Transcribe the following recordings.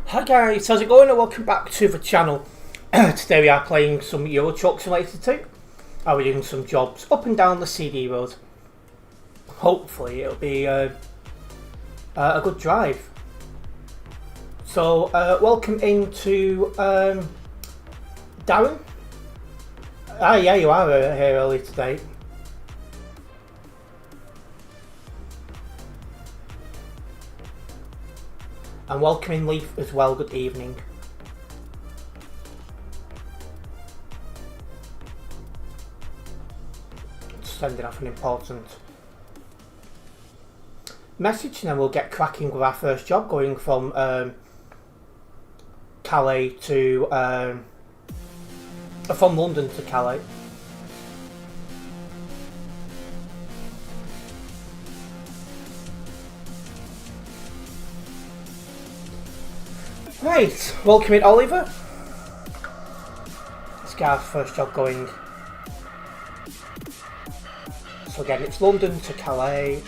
Hi guys, how's it going and welcome back to the channel. Today we are playing some Euro Truck Simulator 2. We're doing some jobs up and down the CD road. Hopefully it'll be a good drive. So welcome into Darren. Yeah, you are here early today. And welcoming Leaf as well, good evening. Sending off an important message and then we'll get cracking with our first job, going from Calais to from London to Calais. Right, welcome in Oliver. Let's get our first job going. So again, it's London to Calais.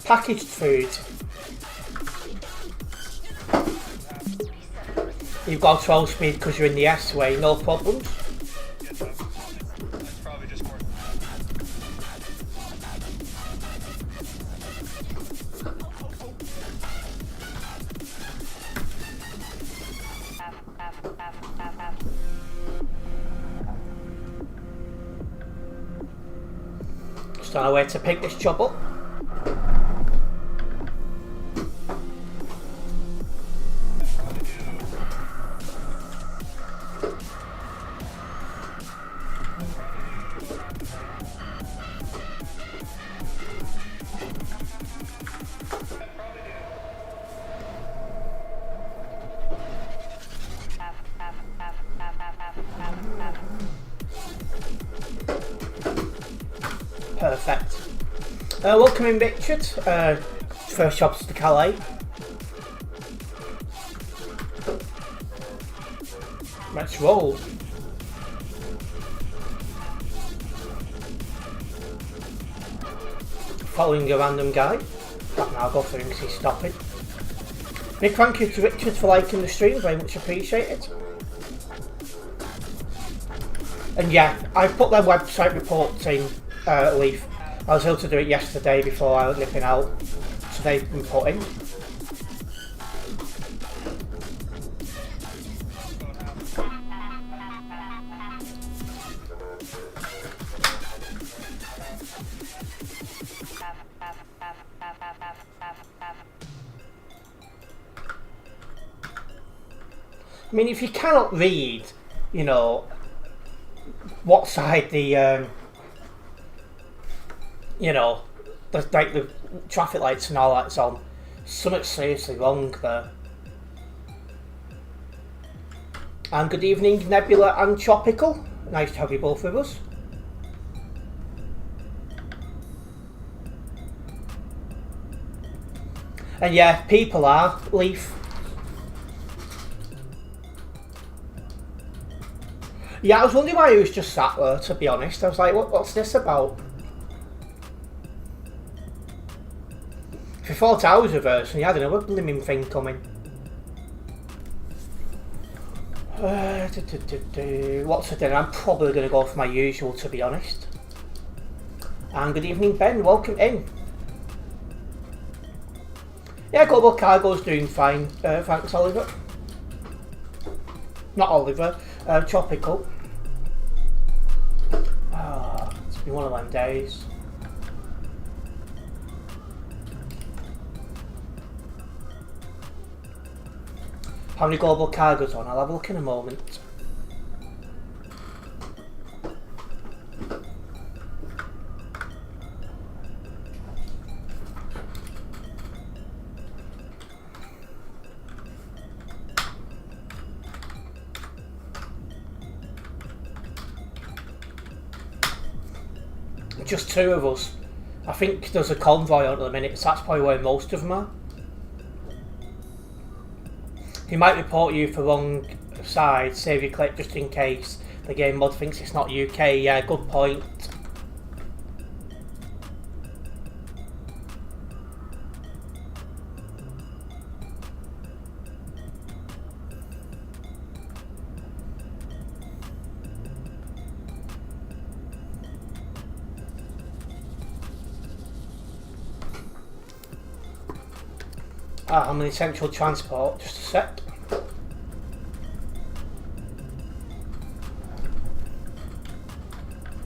Packaged food. You've got 12 speed because you're in the S-way, no problems. Just on our way to pick this job up. Perfect. Welcome in, Richard. First job's to Calais. Let's roll. Following a random guy. I'll go through because he's stopping. Big thank you to Richard for liking the stream, very much appreciated. And yeah, I've put their website reports in. Leaf. I was able to do it yesterday before I was nipping out, so they've been put in. I mean, if you cannot read, you know, what side the you know, like the traffic lights and all that's on, something's seriously wrong there. And good evening, Nebula and Tropical. Nice to have you both with us. And yeah, people are Leaf. Yeah, I was wondering why he was just sat there, to be honest. I was like, what's this about? If I thought I was reversing, I don't know, what blimmin' thing coming. What's for dinner? I'm probably going to go for my usual, to be honest. And good evening, Ben. Welcome in. Yeah, Global Cargo's doing fine. Thanks, Oliver. Not Oliver. Tropical. Oh, it's been one of them days. How many global cargoes on? I'll have a look in a moment. Just two of us. I think there's a convoy on at the minute, so that's probably where most of them are. He might report you for wrong side, save your clip just in case the game mod thinks it's not UK. Yeah, good point. I'm in central transport, just a sec.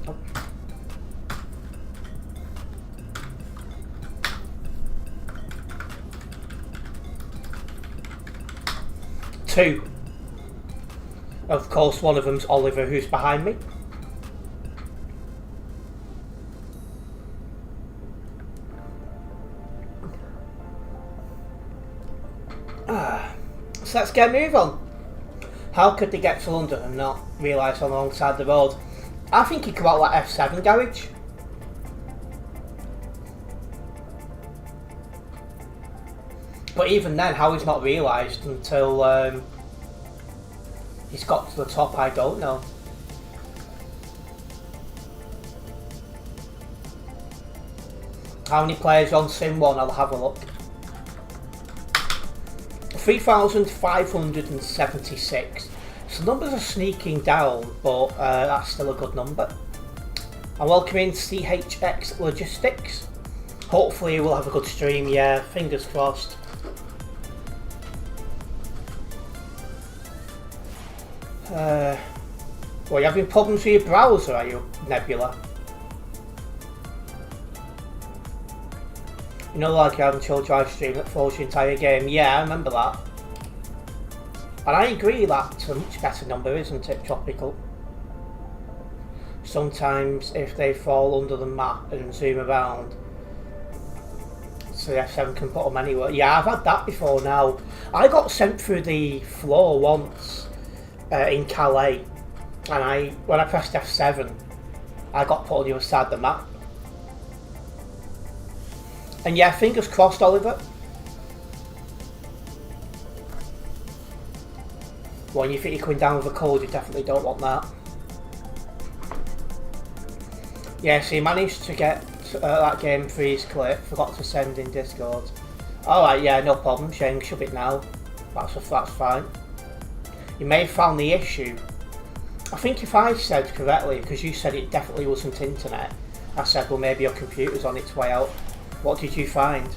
Oh. Two. Of course, one of them's Oliver, who's behind me. So let's get a move on. How could they get to London and not realise alongside the road? I think he come out like F7 garage. But even then, how he's not realised until he's got to the top, I don't know. How many players on Sim 1? I'll have a look. 3,576. So numbers are sneaking down, but that's still a good number. I'm welcoming CHX Logistics. Hopefully we'll have a good stream, yeah, fingers crossed. Well, you having problems with your browser, are you, Nebula? You know, like you're having chill drive stream that follows your entire game? Yeah, I remember that. And I agree, that's a much better number, isn't it, Tropical? Sometimes if they fall under the map and zoom around, so the F7 can put them anywhere. Yeah, I've had that before now. I got sent through the floor once in Calais, and when I pressed F7, I got put on the other side of the map. And yeah, fingers crossed, Oliver. When you think you're coming down with a cold, you definitely don't want that. Yeah, so you managed to get that game freeze clip, forgot to send in Discord. Alright, yeah, no problem, Shane, shove it now. That's fine. You may have found the issue. I think if I said correctly, because you said it definitely wasn't internet, I said, well, maybe your computer's on its way out. What did you find?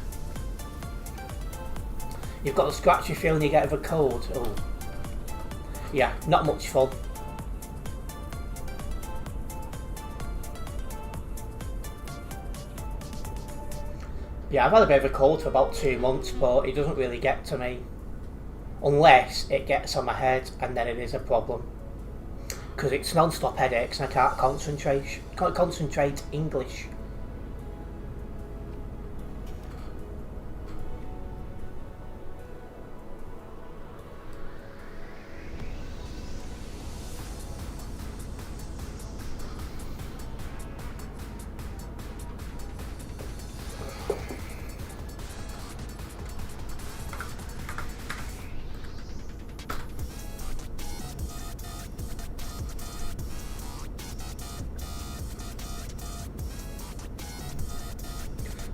You've got the scratchy feeling you get of a cold. Oh. Yeah, not much fun. Yeah, I've had a bit of a cold for about 2 months, but it doesn't really get to me. Unless it gets on my head, and then it is a problem. Because it's non-stop headaches and I can't concentrate English.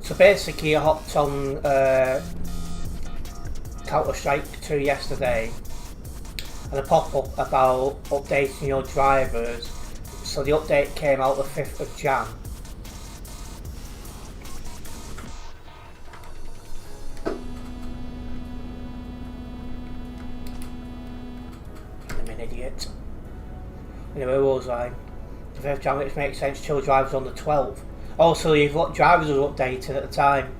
So basically I hopped on Counter-Strike 2 yesterday and a pop-up about updating your drivers. So the update came out the 5th of Jan. I'm an idiot. Anyway, where was I? The 5th of Jan, which makes sense, chill drivers on the 12th. Oh, so your drivers was updated at the time.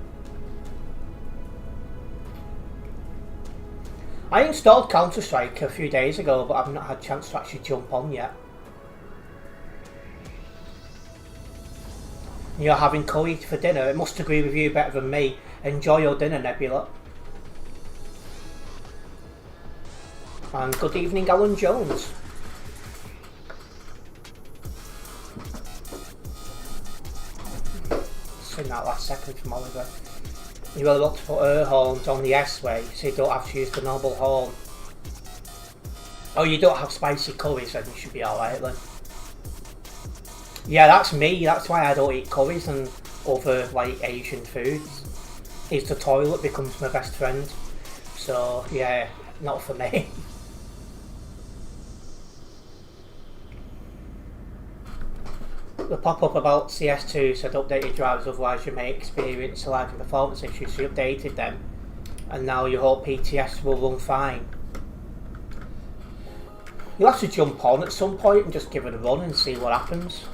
I installed Counter-Strike a few days ago, but I've not had a chance to actually jump on yet. You're having curry for dinner. It must agree with you better than me. Enjoy your dinner, Nebula. And good evening, Alan Jones. In that last second from Oliver. You will look to put air horns on the S-way so you don't have to use the normal horn. Oh, you don't have spicy curries, then you should be alright then. Yeah, that's me, that's why I don't eat curries and other like Asian foods. Is the toilet becomes my best friend. So yeah, not for me. The pop-up about CS2 said updated drivers, otherwise you may experience lag and performance issues, so you updated them. and now you hope PTS will run fine. You'll have to jump on at some point and just give it a run and see what happens.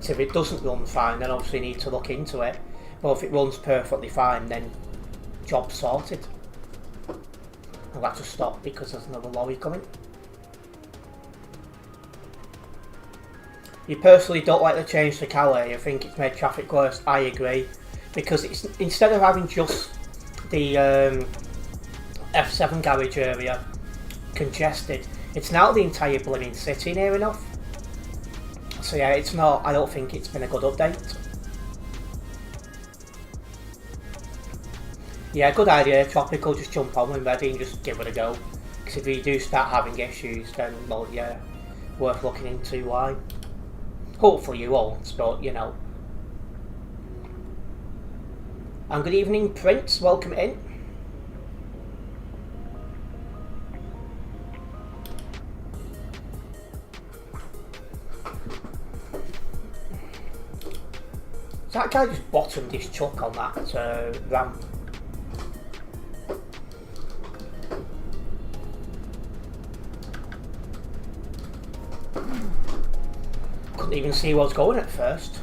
So if it doesn't run fine, then obviously you need to look into it. But if it runs perfectly fine, then job sorted. I'll have to stop because there's another lorry coming. You personally don't like the change to Calais. I think it's made traffic worse. I agree, because it's instead of having just the F7 garage area congested, it's now the entire blooming city near enough. So yeah, it's not. I don't think it's been a good update. Yeah, good idea. Tropical, just jump on when ready and just give it a go. Because if you do start having issues, then well, yeah, worth looking into why. Hopefully you won't, but you know. And good evening, Prince. Welcome in. So that guy just bottomed his truck on that ramp. Couldn't even see what was going at first.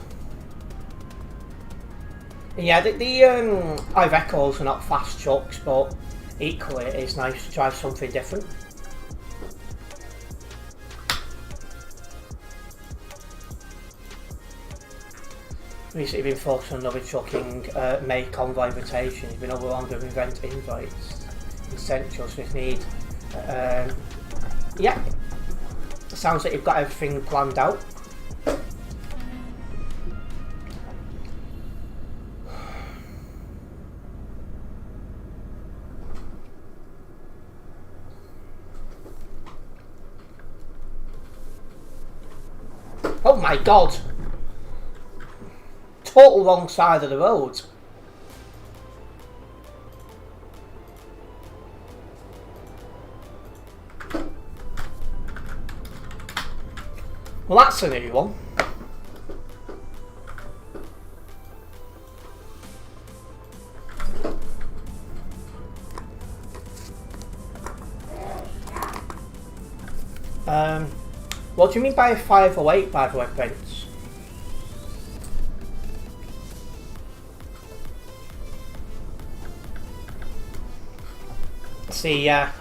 And yeah, the Ivecos are not fast trucks, but equally it is nice to try something different. Recently been focused on another trucking May convoy invitation. He's been overwhelmed with event invites in Central, so we need yeah, sounds like you've got everything planned out. Oh my god! Total wrong side of the road. Well, that's a new one. What do you mean by a 508, by the way, Prince? See, yeah,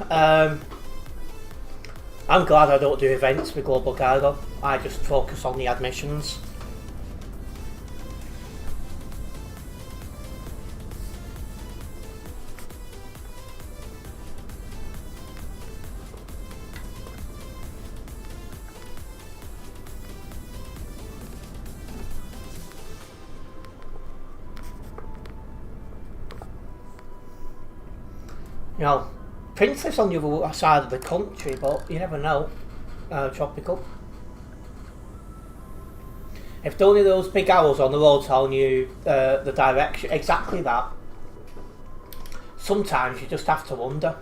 I'm glad I don't do events with Global Cargo. I just focus on the admissions. You know, Prince lives on the other side of the country, but you never know. Tropical. If only those big owls on the road telling you the direction, exactly that. Sometimes you just have to wonder.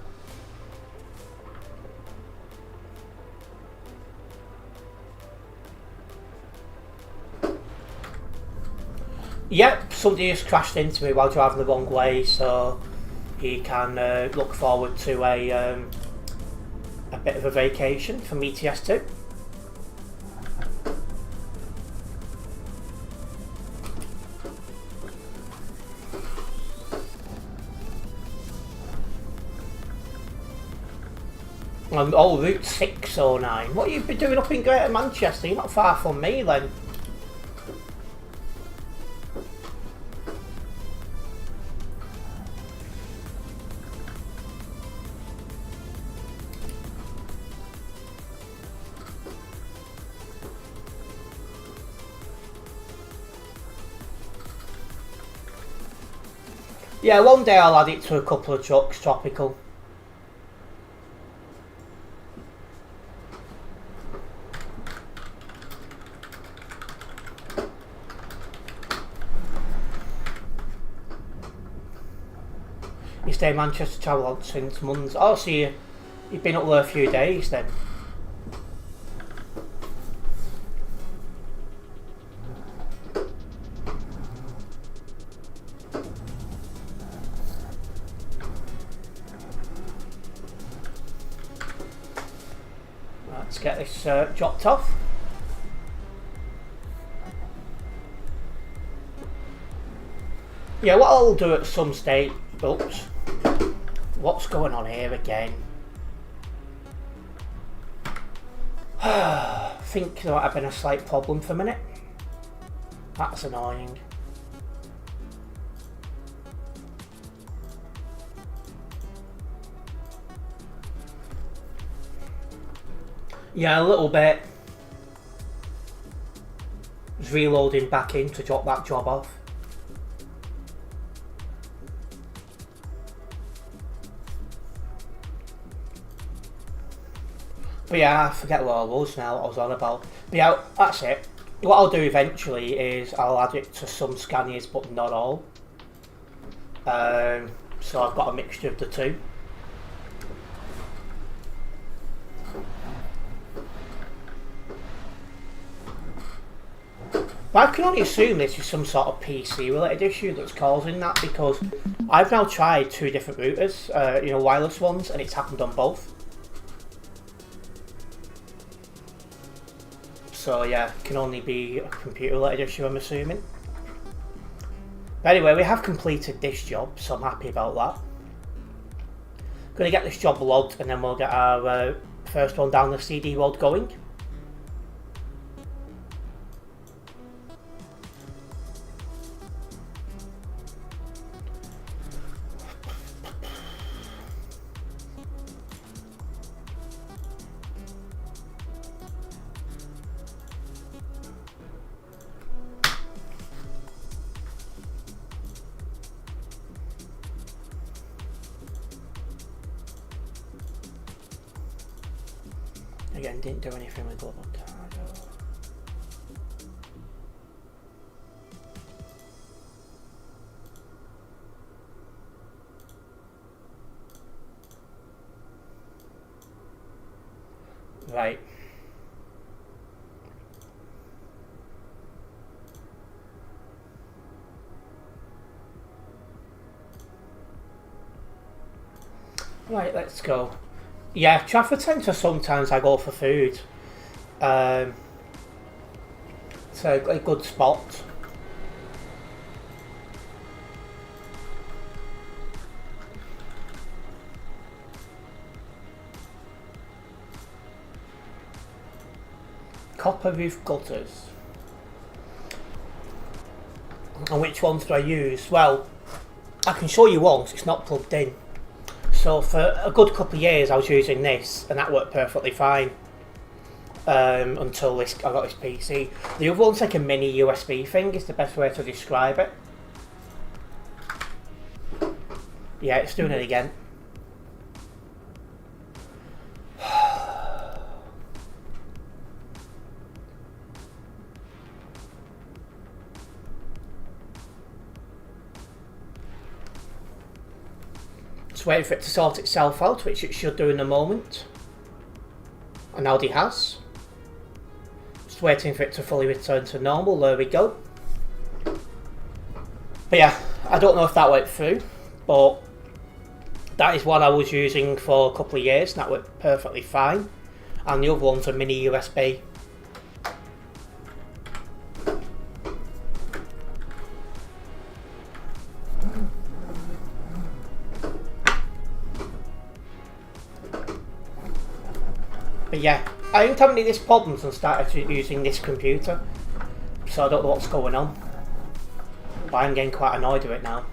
Yep, somebody just crashed into me while driving the wrong way, so he can look forward to a bit of a vacation from ETS2. Oh, Route 609. What have you been doing up in Greater Manchester? You're not far from me then. Yeah, one day I'll add it to a couple of trucks, Tropical. You stay in Manchester, travel on since Monday. Oh, so you've been up there a few days then. get this dropped off. Yeah, what I'll do at some stage... Oops. What's going on here again? I think there might have been a slight problem for a minute. That's annoying. Yeah, a little bit. Just reloading back in to drop that job off. But yeah, I forget what I was now, what I was on about. But yeah, that's it. What I'll do eventually is I'll add it to some scanners, but not all. So I've got a mixture of the two. But I can only assume this is some sort of PC related issue that's causing that, because I've now tried 2 different routers, you know, wireless ones, and it's happened on both. So yeah, it can only be a computer related issue, I'm assuming. But anyway, we have completed this job, so I'm happy about that. Going to get this job logged, and then we'll get our first one down the CD road going. Again, didn't do anything with global cargo. Right. Right, let's go. Yeah, Trafford Centre sometimes I go for food. It's a good spot. Copper roof gutters. And which ones do I use? Well, I can show you once, it's not plugged in. So for a good couple of years I was using this, and that worked perfectly fine until I got this PC. The other one's like a mini USB thing, is the best way to describe it. Yeah, it's doing it again. Just waiting for it to sort itself out, which it should do in a moment. And Audi has. Just waiting for it to fully return to normal. There we go. But yeah, I don't know if that went through, but that is what I was using for a couple of years, and that worked perfectly fine. And the other one's a mini USB. But yeah, I didn't have any of these problems and started using this computer, so I don't know what's going on. But I'm getting quite annoyed with it now.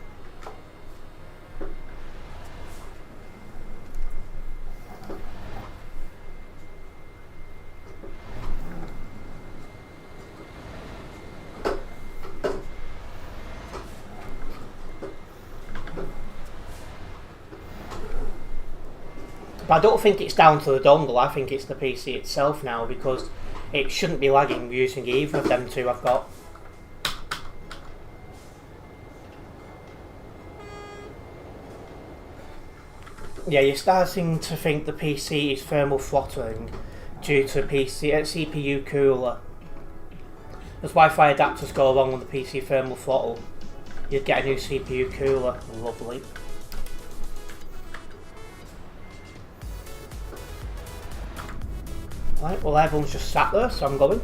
But I don't think it's down to the dongle, I think it's the PC itself now, because it shouldn't be lagging using either of them two I've got. Yeah, you're starting to think the PC is thermal throttling due to CPU cooler. As Wi-Fi adapters go along with the PC thermal throttle, you'd get a new CPU cooler. Lovely. Right, well everyone's just sat there, so I'm going.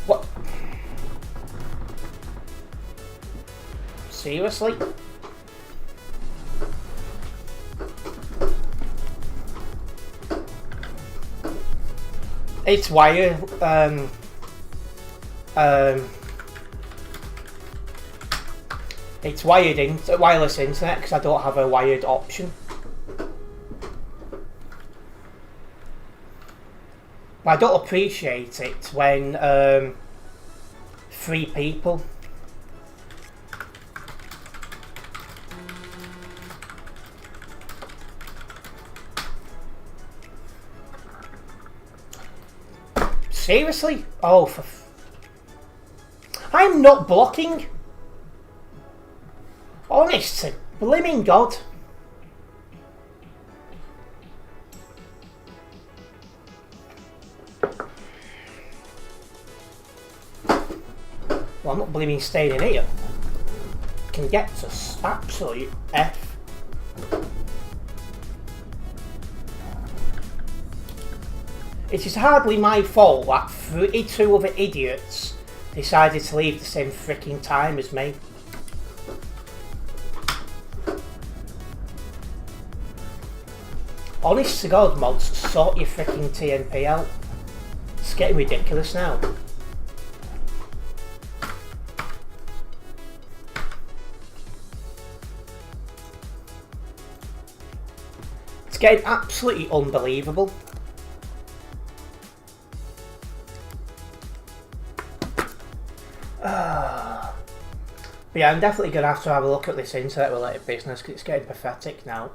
What? Seriously? It's wired, it's wired into wireless internet because I don't have a wired option. But I don't appreciate it when 3 people. Seriously? Oh, I'm not blocking. Honest to blimmin' God. Well, I'm not blimmin' staying in here. Can get to absolute F. It is hardly my fault that 32 other idiots decided to leave the same freaking time as me. Honest to God, mods, sort your freaking TNP out. It's getting ridiculous now. It's getting absolutely unbelievable. But yeah, I'm definitely going to have a look at this internet related business because it's getting pathetic now.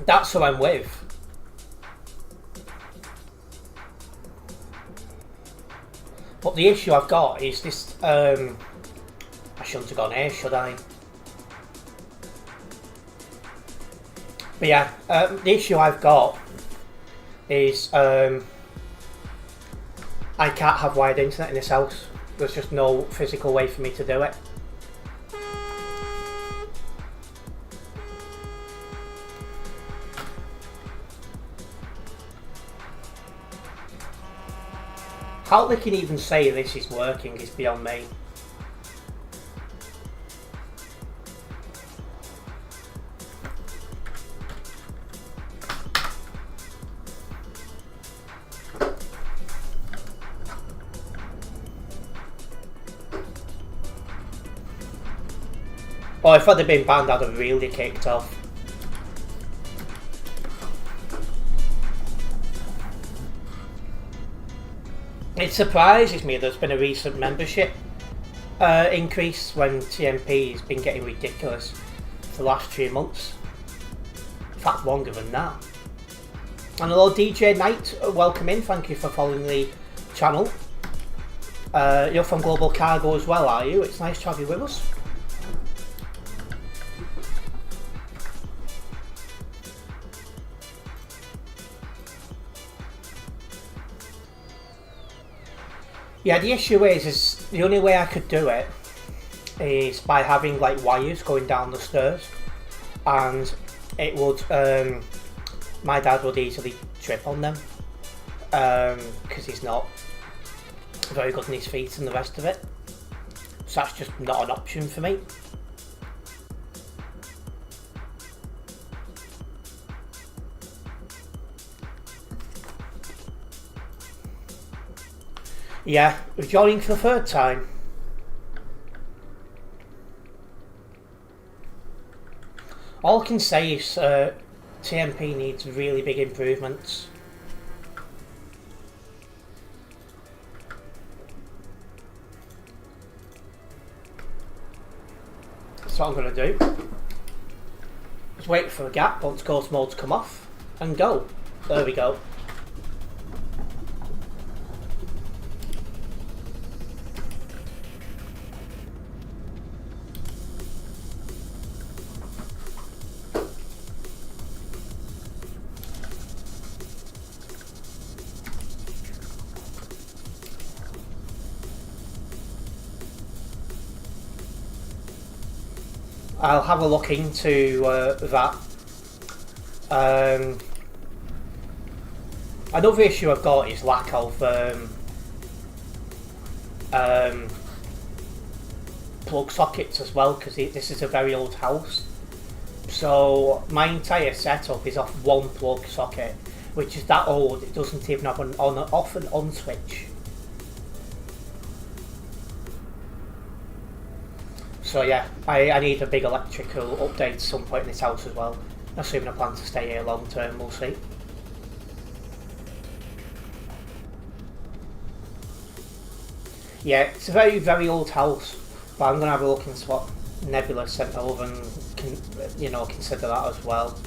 That's who I'm with. But the issue I've got is this, I shouldn't have gone here, should I? But yeah, the issue I've got is I can't have wired internet in this house. There's just no physical way for me to do it. How they can even say this is working is beyond me. Oh, if I'd have been banned, I'd have really kicked off. It surprises me there's been a recent membership increase when TMP has been getting ridiculous for the last 3 months. In fact, longer than that. And hello DJ Knight, welcome in, thank you for following the channel. You're from Global Cargo as well, are you? It's nice to have you with us. Yeah, the issue is the only way I could do it is by having like wires going down the stairs, and it would, my dad would easily trip on them because he's not very good on his feet and the rest of it, so that's just not an option for me. Yeah, we're joining for the 3rd time. All I can say is TMP needs really big improvements. That's what I'm going to do. Just wait for a gap once ghost mode to come off and go. There we go. I'll have a look into that. Another issue I've got is lack of plug sockets as well, because this is a very old house. So my entire setup is off one plug socket, which is that old it doesn't even have an off and on switch. So yeah, I need a big electrical update at some point in this house as well. Assuming I plan to stay here long term, we'll see. Yeah, it's a very, very old house, but I'm going to have a look into what Nebula sent over and consider that as well.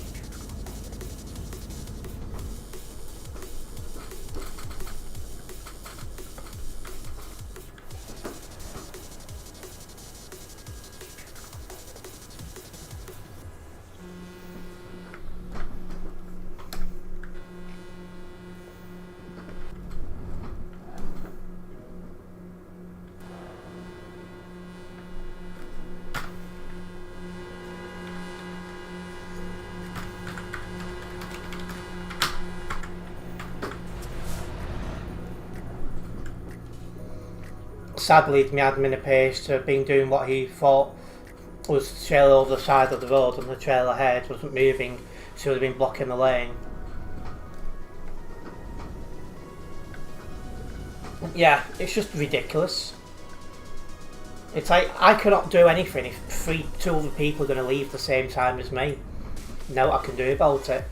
Sadly, my admin appears to have been doing what he thought was the trailer over the side of the road, and the trailer ahead wasn't moving, so it would have been blocking the lane. Yeah, it's just ridiculous. It's like, I cannot do anything if two other people are going to leave the same time as me. No, I can do about it.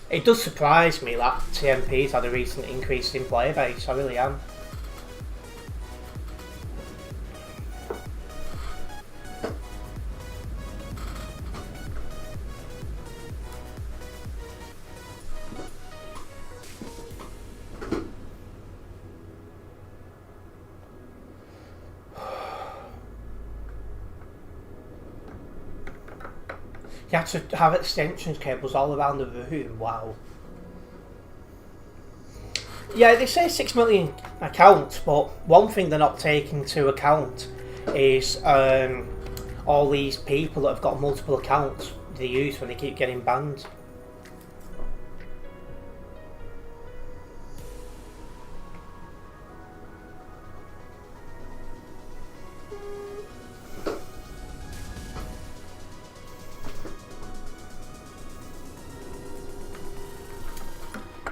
It does surprise me that TMP's had a recent increase in player base, I really am. You had to have extension cables all around the room, wow. Yeah, they say 6 million accounts, but one thing they're not taking into account is all these people that have got multiple accounts they use when they keep getting banned.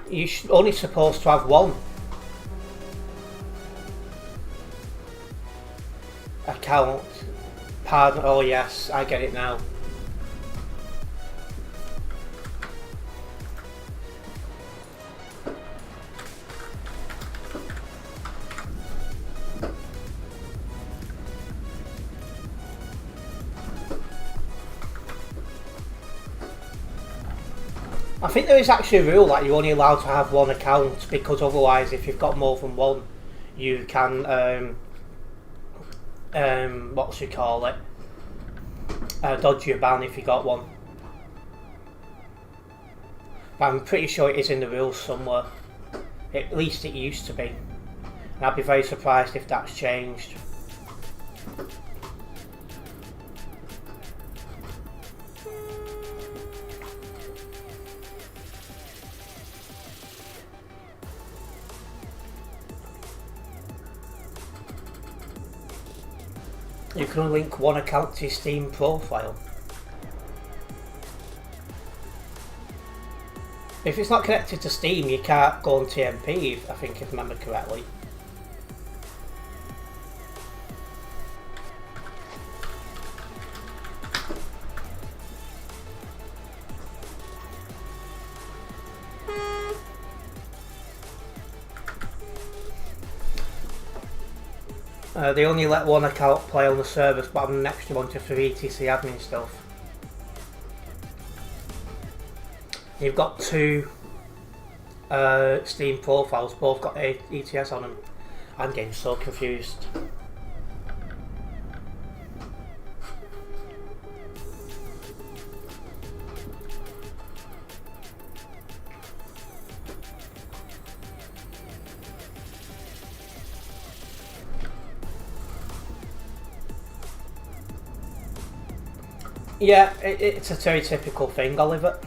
You're only supposed to have one account. Pardon, oh yes, I get it now. I think there is actually a rule that you're only allowed to have one account, because otherwise if you've got more than one you can dodge your ban if you got one. But I'm pretty sure it is in the rules somewhere. At least it used to be. And I'd be very surprised if that's changed. You can only link one account to your Steam profile. If it's not connected to Steam, you can't go on TMP, I think, if I remember correctly. They only let one account play on the servers, but I'm an extra one just for ETC admin stuff. You've got two Steam profiles, both got ETS on them. I'm getting so confused. Yeah, it's a very typical thing, Oliver.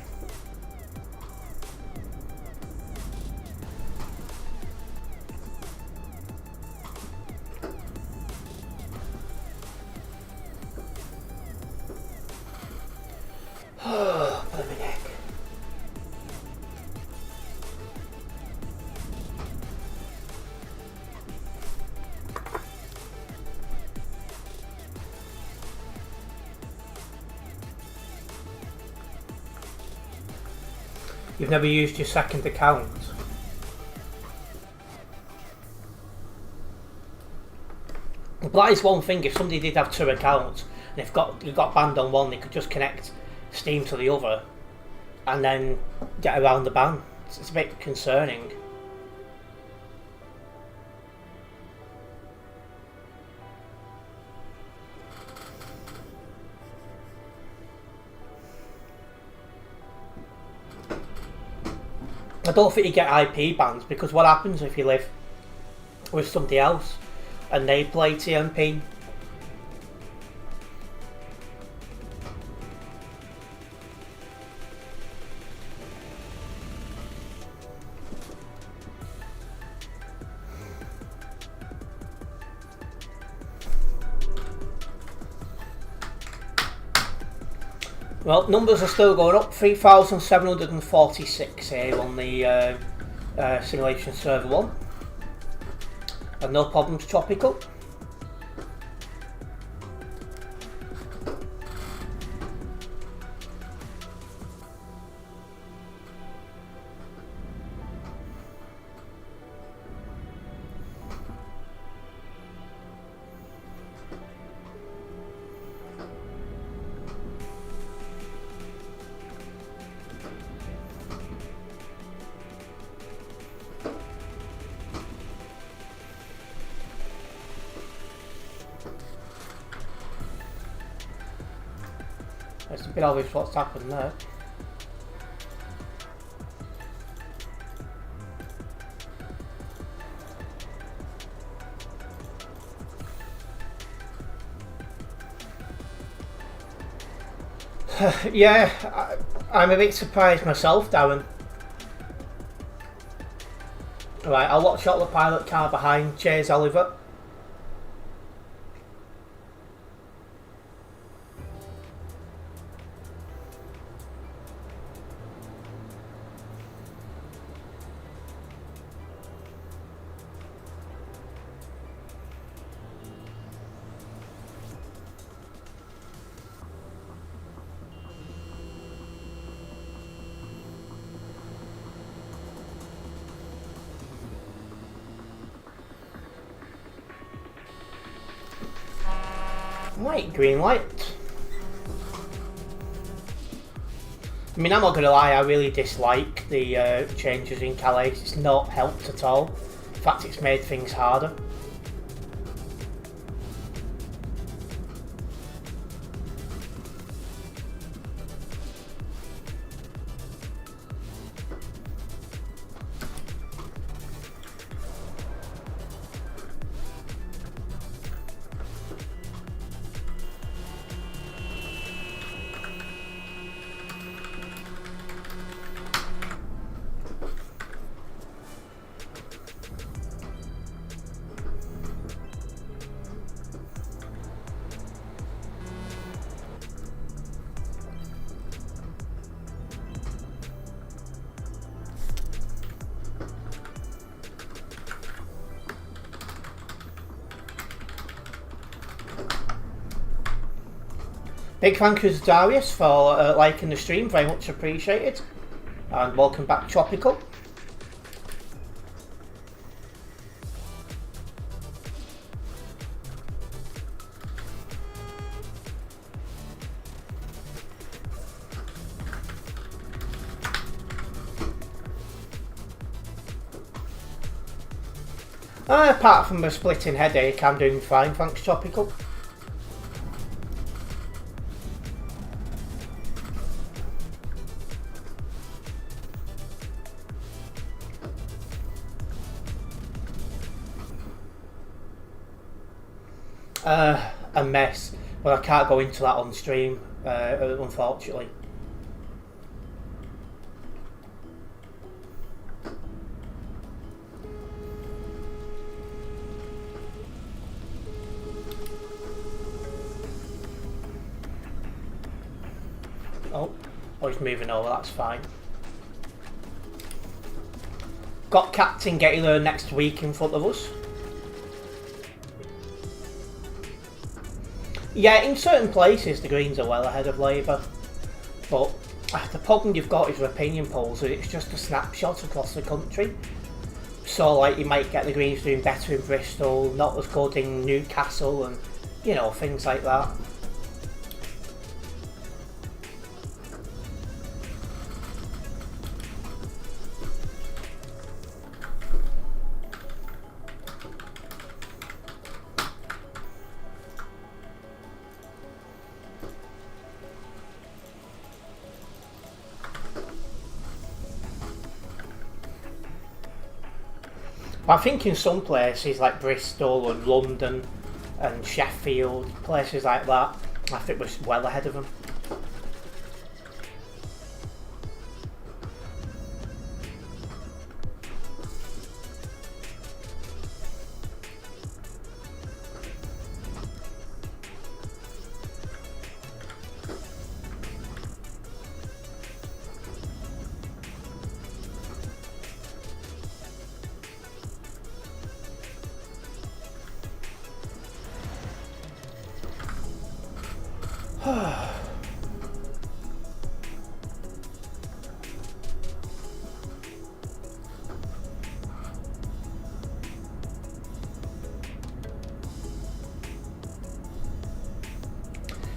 Blooming heck. You've never used your second account? But that is one thing, if somebody did have two accounts, and if you got banned on one, they could just connect Steam to the other, and then get around the ban. It's a bit concerning. I don't think you get IP bans, because what happens if you live with somebody else and they play TMP? Well, numbers are still going up. 3,746 here on the simulation server 1. And no problems, Tropical. It's a bit obvious what's happened there. Yeah, I'm a bit surprised myself, Darren. Right, I'll watch out the pilot car behind. Cheers, Oliver. Right, green light. I mean, I'm not gonna lie, I really dislike the changes in Calais. It's not helped at all. In fact, it's made things harder. Big thank you to Darius for liking the stream, very much appreciated. And welcome back, Tropical. Apart from a splitting headache, I'm doing fine, thanks, Tropical. A mess, but I can't go into that on stream. unfortunately. Oh, he's moving over, that's fine. Got Captain getting there next week in front of us. Yeah, in certain places the Greens are well ahead of Labour, but the problem you've got is with opinion polls that it's just a snapshot across the country. So like you might get the Greens doing better in Bristol, not as good in Newcastle, and you know, things like that. I think in some places like Bristol and London and Sheffield, places like that, I think we're well ahead of them.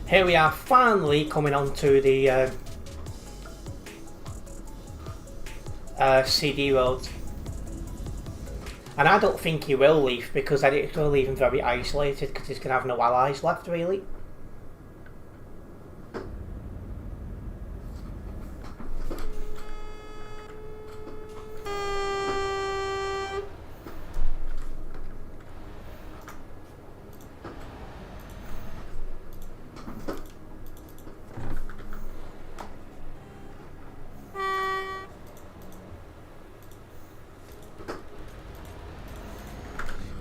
Here we are, finally coming on to the CD road. And I don't think he will leave, because then it's going to leave him very isolated, because he's going to have no allies left, really.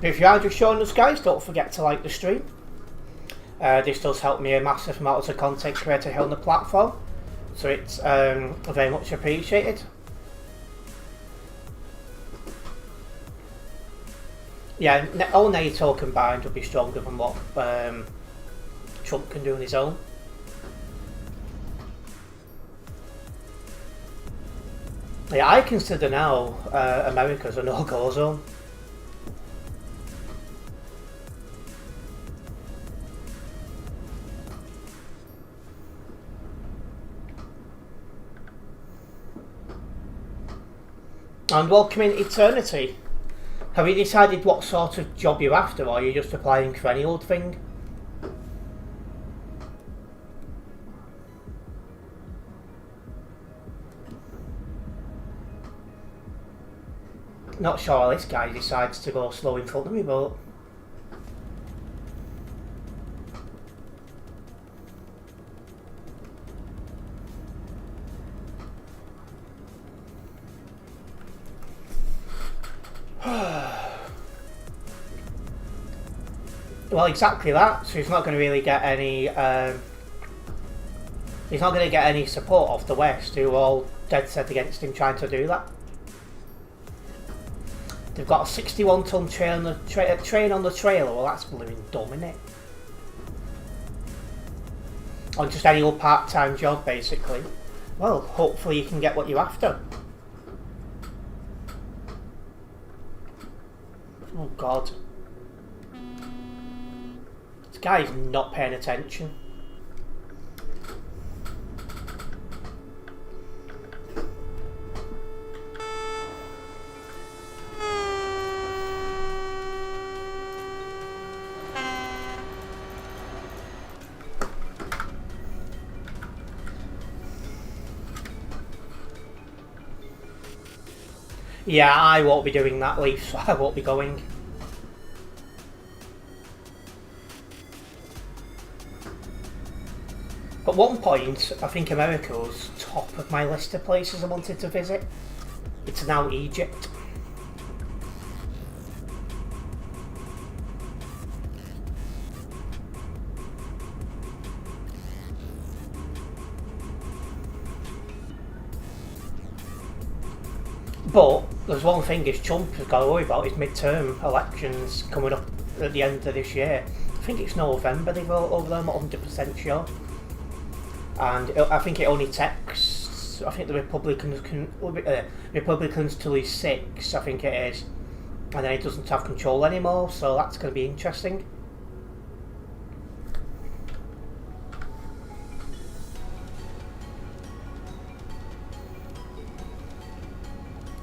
If you are just joining us, guys, don't forget to like the stream. This does help me a massive amount as a content creator here on the platform, so it's very much appreciated. Yeah, all NATO combined would be stronger than what Trump can do on his own. Yeah, I consider now America's a no-go zone. And welcome in Eternity. Have you decided what sort of job you're after, or are you just applying for any old thing? Not sure how this guy decides to go slow in front of me, but... Well, exactly that. So he's not going to really get any. He's not going to get any support off the West, who are all dead set against him trying to do that. They've got a 61-ton train on the trailer. Well, that's blooming dumb, isn't it? On just any old part-time job, basically. Well, hopefully you can get what you're after. Oh God. This guy's not paying attention. Yeah, I won't be doing that, Leaf, so I won't be going. But one point, I think America was top of my list of places I wanted to visit. It's now Egypt. But there's one thing is Trump has got to worry about, his midterm elections coming up at the end of this year. I think it's November they vote over them, 100% sure. And I think it only takes, I think the Republicans till he's 6, I think it is. And then he doesn't have control anymore, so that's going to be interesting.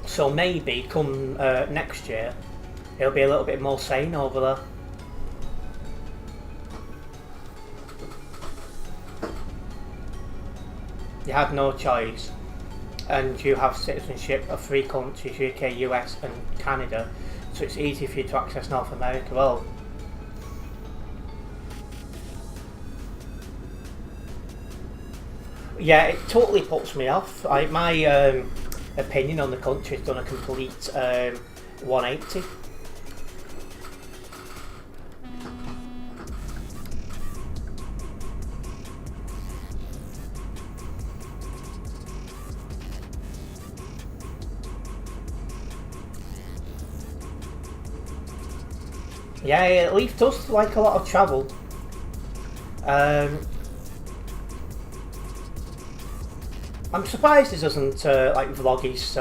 So maybe come next year, it'll be a little bit more sane over there. You had no choice, and you have citizenship of 3 countries, UK, US and Canada, so it's easy for you to access North America. Well, yeah, it totally puts me off. My opinion on the country has done a complete 180. Yeah, Leaf does like a lot of travel. I'm surprised he doesn't like vlog his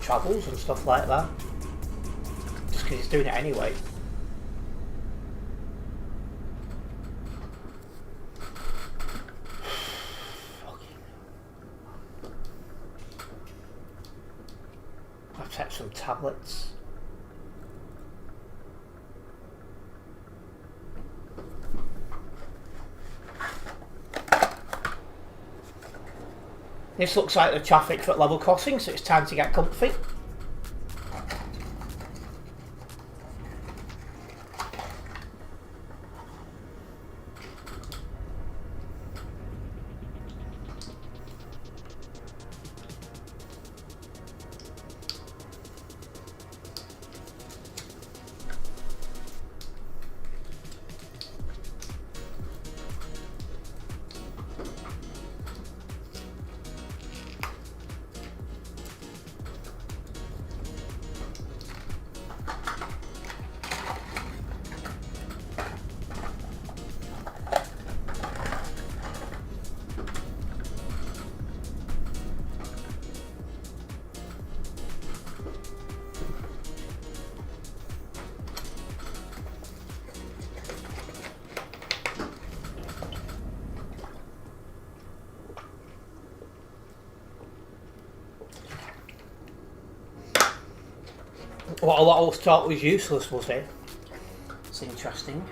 travels and stuff like that. Just because he's doing it anyway. I've set some tablets. This looks like the traffic at level crossing, so it's time to get comfy. What a lot of us thought was useless, was it? It's interesting.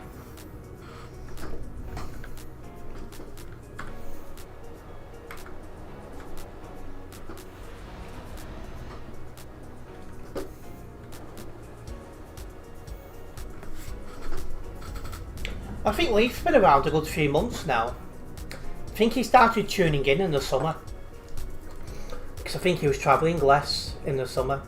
I think Leaf's been around a good few months now. I think he started tuning in the summer. Because I think he was travelling less in the summer.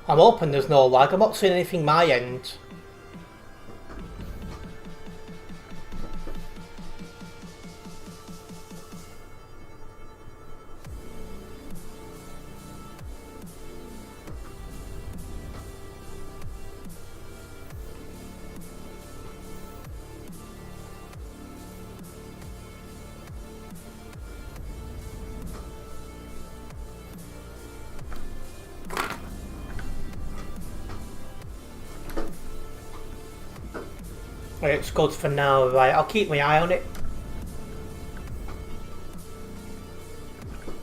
I'm hoping there's no lag. I'm not seeing anything my end. It's good for now, right? I'll keep my eye on it.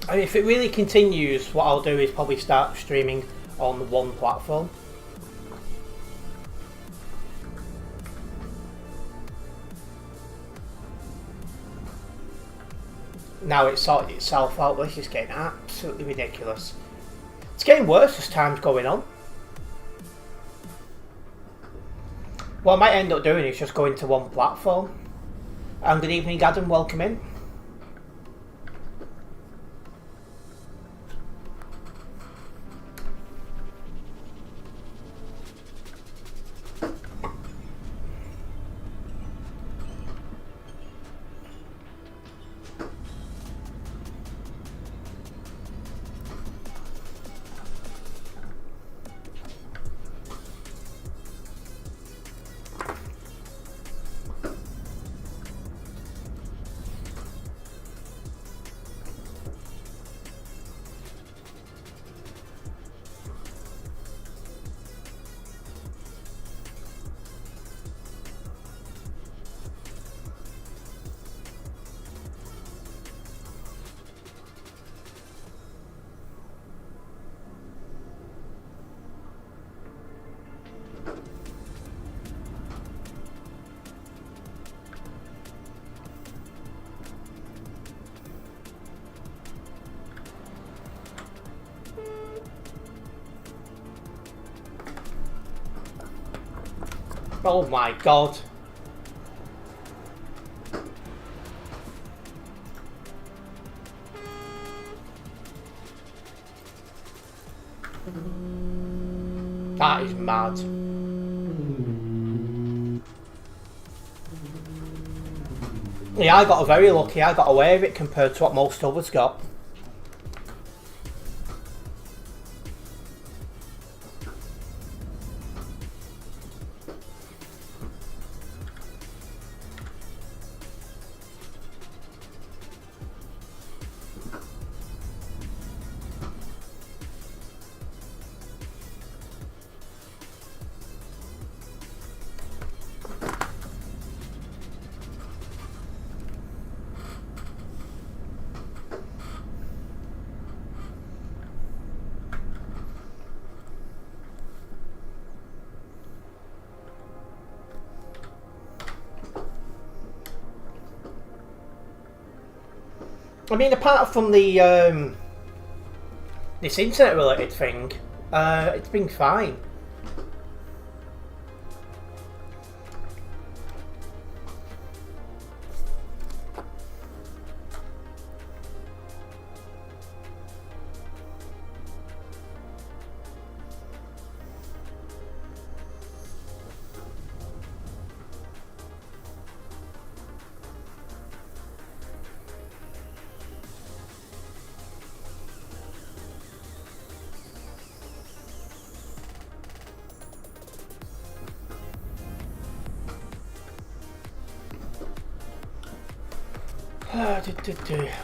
And if it really continues, what I'll do is probably start streaming on one platform. Now it's sorted itself out. This is getting absolutely ridiculous. It's getting worse as time's going on. What I might end up doing is just going to one platform. And good evening, Adam. Welcome in. Oh my god. That is mad. Yeah, I got very lucky. I got away with it compared to what most others got. I mean, apart from the this internet-related thing, it's been fine.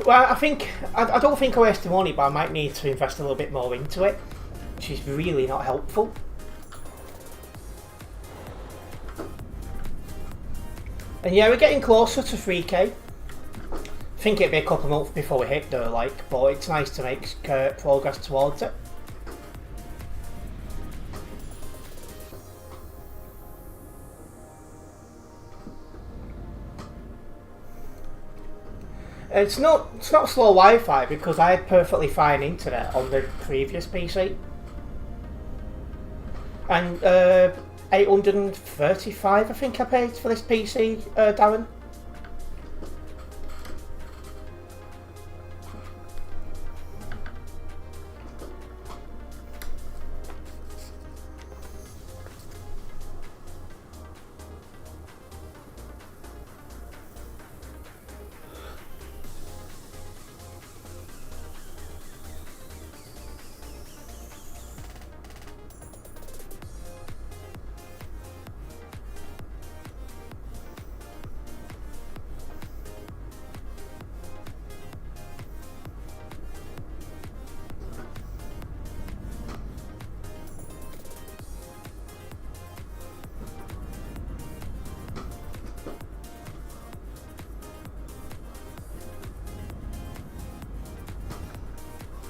Well, I don't think I wasted money, but I might need to invest a little bit more into it, which is really not helpful. And yeah, we're getting closer to 3k. I think it'll be a couple of months before we hit there, but it's nice to make progress towards it. It's not slow Wi-Fi because I had perfectly fine internet on the previous PC. And 835 I think I paid for this PC, Darren.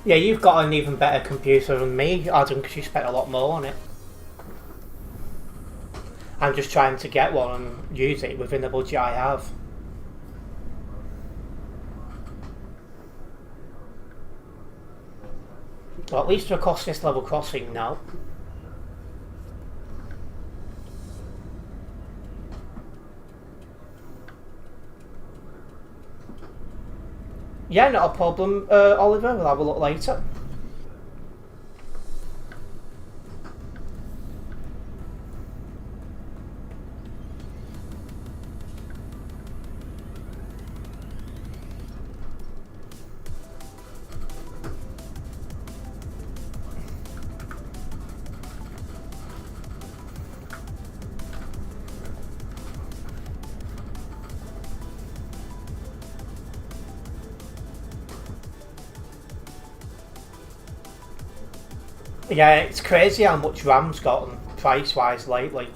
Yeah, you've got an even better computer than me, Adam, because you spent a lot more on it. I'm just trying to get one and use it within the budget I have. Well, at least we're across this level crossing now. Yeah, not a problem, Oliver. We'll have a look later. Yeah, it's crazy how much RAM's gotten price-wise lately.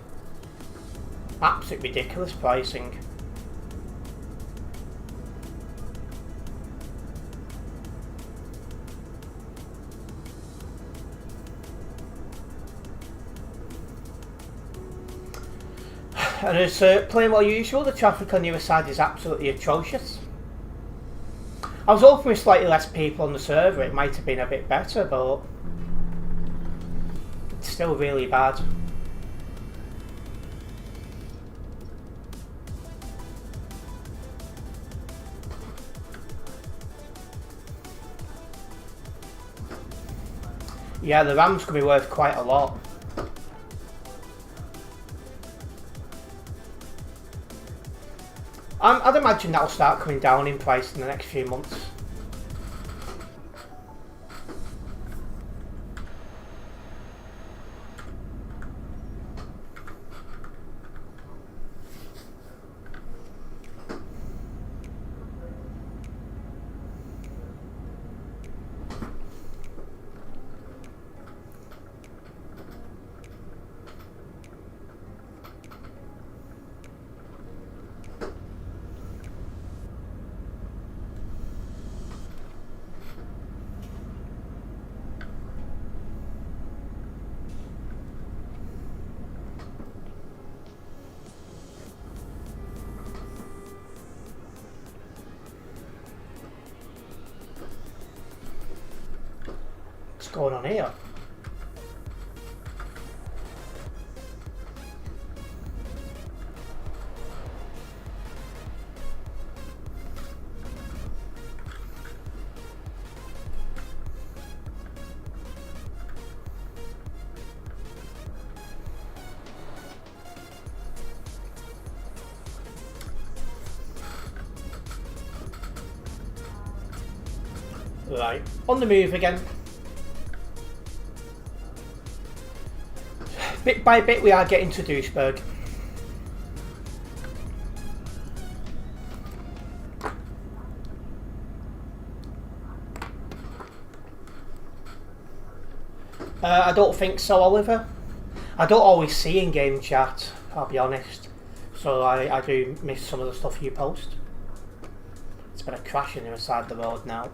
Absolutely ridiculous pricing. And as plain well usual, the traffic on the other side is absolutely atrocious. I was hoping with slightly less people on the server it might have been a bit better, but it's still really bad. Yeah, the RAM's going to be worth quite a lot. I'd imagine that'll start coming down in price in the next few months. What's going on here? Right, on the move again. Bit by bit we are getting to Duisburg. I don't think so, Oliver. I don't always see in-game chat, I'll be honest. So I do miss some of the stuff you post. It's been a crash in the other side of the road now.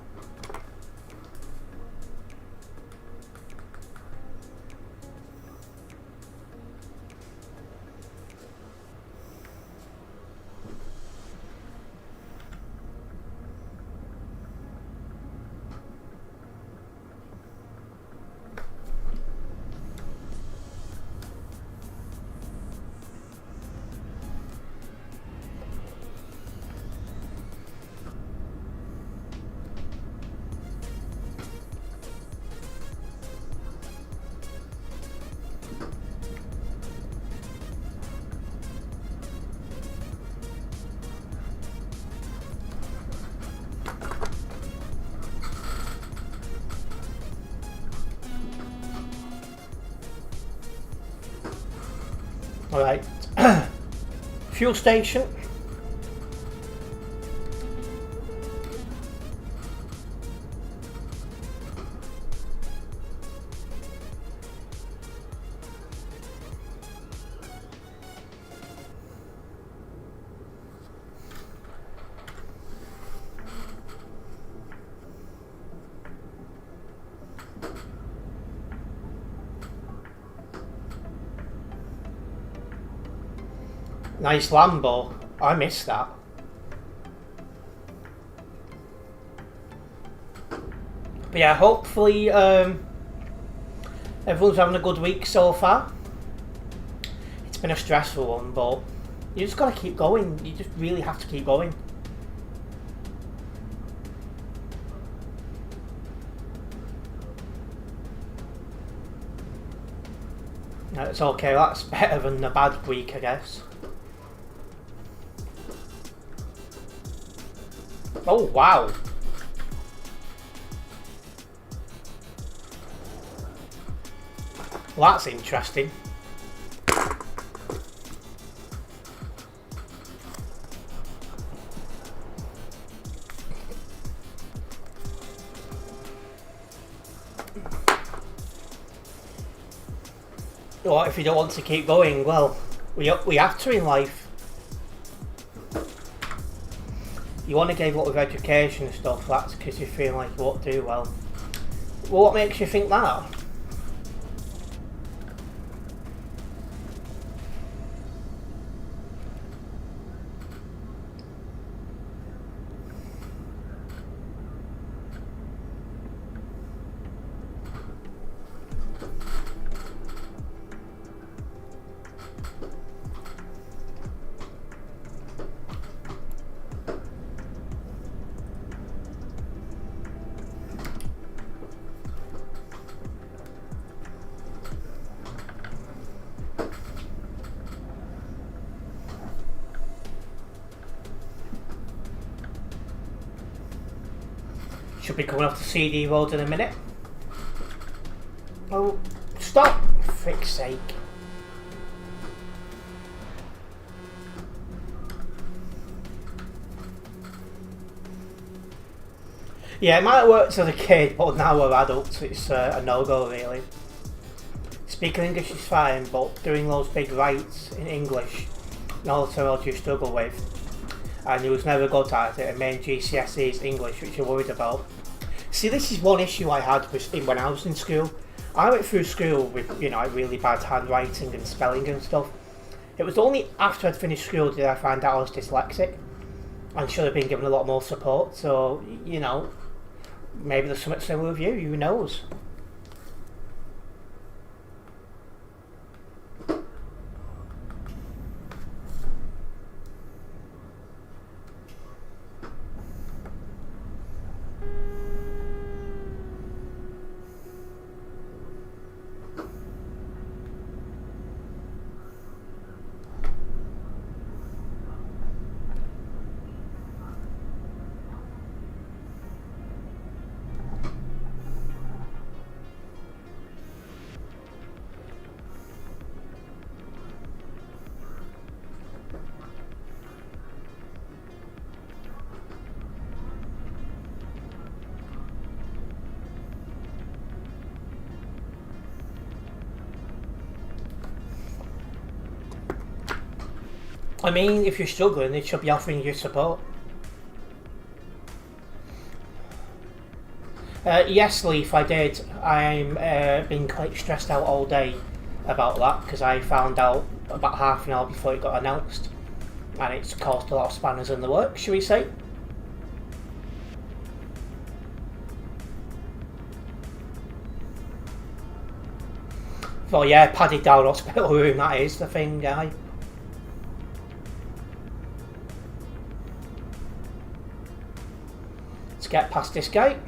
Alright. Fuel station. Nice Lambo. I missed that. But yeah, hopefully everyone's having a good week so far. It's been a stressful one, but you just gotta keep going. You just really have to keep going. It's okay, that's better than a bad week, I guess. Oh, wow. Well, that's interesting. What if you don't want to keep going? Well, we have to in life. You want to give a lot of education and stuff, that's because you feel like you won't do well. Well, what makes you think that? Should be coming off the CD road in a minute. Oh, stop! For frick's sake. Yeah, it might have worked as a kid, but now we're adults, it's a no-go really. Speaking English is fine, but doing those big writes in English, all the words you struggle with, and you was never good at it, and main GCSEs English, which you're worried about. See, this is one issue I had when I was in school. I went through school with, you know, really bad handwriting and spelling and stuff. It was only after I'd finished school did I find out I was dyslexic, and should have been given a lot more support. So, you know, maybe there's something similar with you, who knows? I mean, if you're struggling, they should be offering you support. Yes, Leaf, I did. I'm been quite stressed out all day about that because I found out about half an hour before it got announced, and it's caused a lot of spanners in the works, shall we say? Well, yeah, padded down hospital room, that is the thing, guy. Let's get past this gate.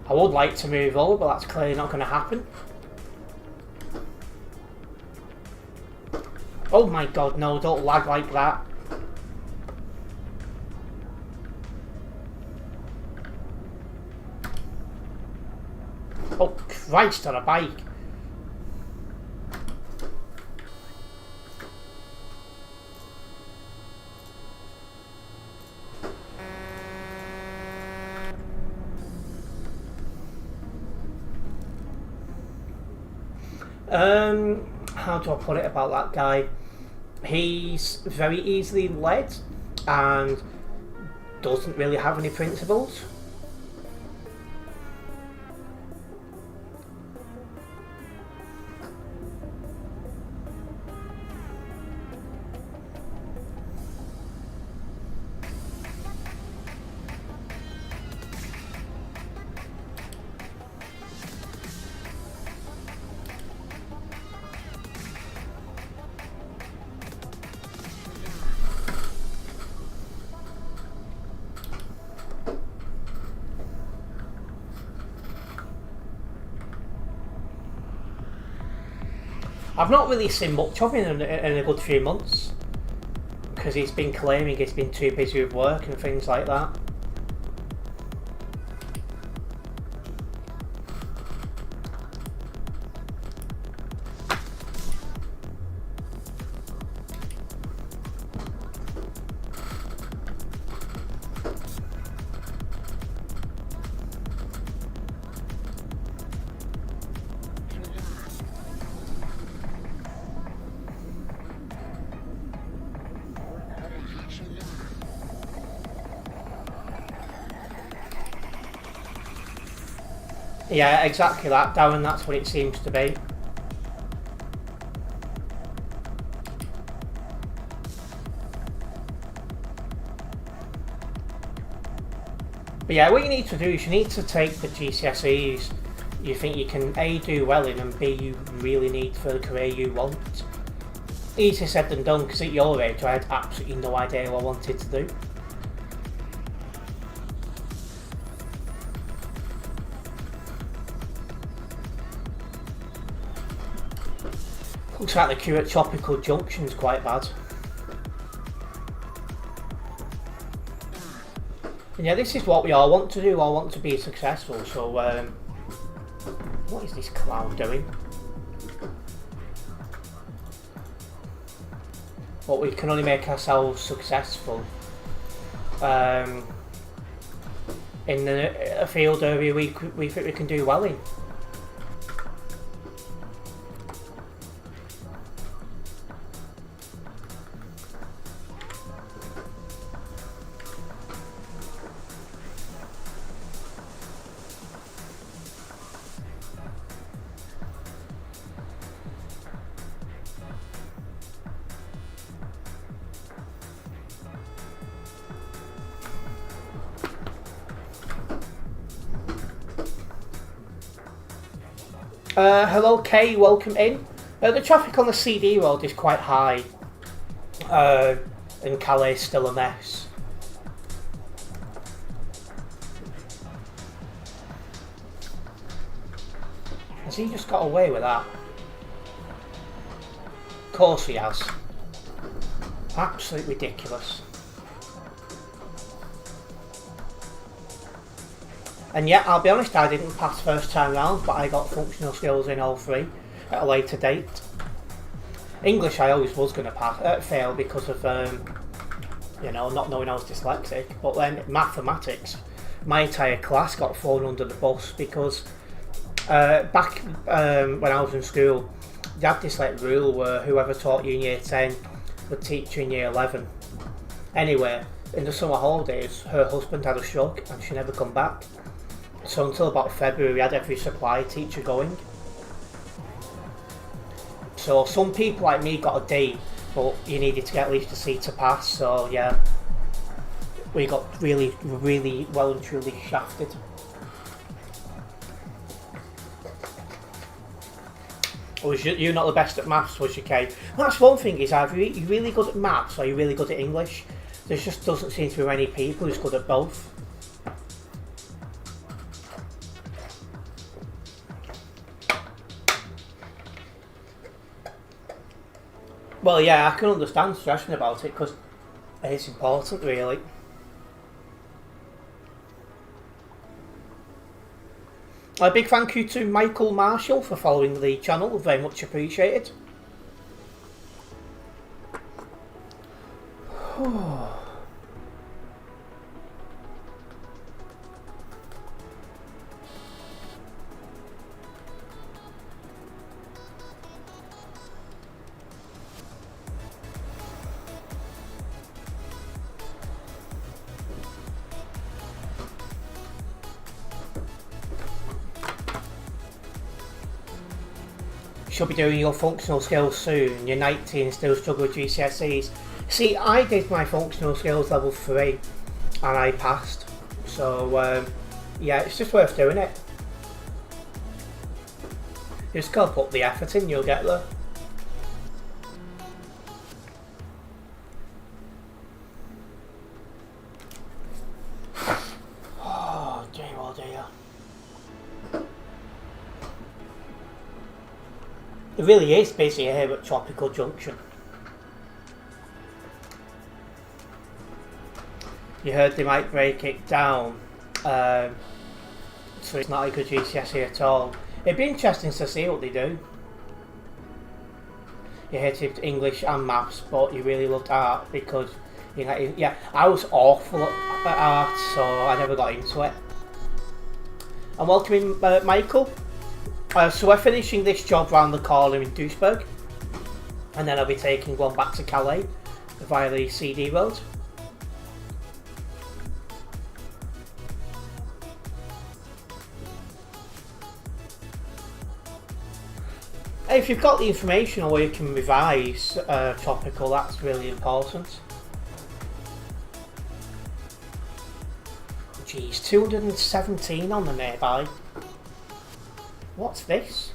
I would like to move over, but that's clearly not going to happen. Oh my god, no, don't lag like that. Oh Christ, on a bike. How do I put it about that guy? He's very easily led and doesn't really have any principles. I've not really seen much of him in a good few months because he's been claiming he's been too busy with work and things like that. Yeah, exactly that, Darren, that's what it seems to be. But yeah, what you need to do is you need to take the GCSEs you think you can A, do well in, and B, you really need for the career you want. Easier said than done, because at your age I had absolutely no idea what I wanted to do. Looks like the queue at Tropical Junction's quite bad. And yeah, this is what we all want to do. We all want to be successful. So, what is this clown doing? But we can only make ourselves successful in a field area we think we can do well in. Hello Kay, welcome in. The traffic on the CD road is quite high, and Calais is still a mess. Has he just got away with that? Of course he has. Absolutely ridiculous. And yeah, I'll be honest, I didn't pass first time round, but I got functional skills in all three at a later date. English I always was going to fail because of, not knowing I was dyslexic. But then mathematics, my entire class got thrown under the bus because back when I was in school, they had this rule where whoever taught you in year 10 would teach you in year 11. Anyway, in the summer holidays, her husband had a stroke and she never come back. So until about February, we had every supply teacher going. So some people like me got a D, but you needed to get at least a C to pass. So yeah, we got really, really well and truly shafted. Was you not the best at maths, was you, Kay? Well, that's one thing, is either you're really good at maths or you're really good at English. There just doesn't seem to be many people who's good at both. Well, yeah, I can understand stressing about it because it's important, really. A big thank you to Michael Marshall for following the channel, very much appreciated. should be doing your functional skills soon. You're 19 and still struggle with GCSEs. See, I did my functional skills level 3 and I passed. So, yeah, it's just worth doing it. You just gotta put the effort in, you'll get there. Oh dear. It really is busy here at Tropical Junction. You heard they might break it down, so it's not like a GCSE at all. It'd be interesting to see what they do. You hated English and maths, but you really loved art because, you know, yeah, I was awful at art, so I never got into it. I'm welcoming Michael. So we're finishing this job round the corner in Duisburg, and then I'll be taking one back to Calais via the CD road. If you've got the information or you can revise Tropical, that's really important. Geez, 217 on the nearby. What's this?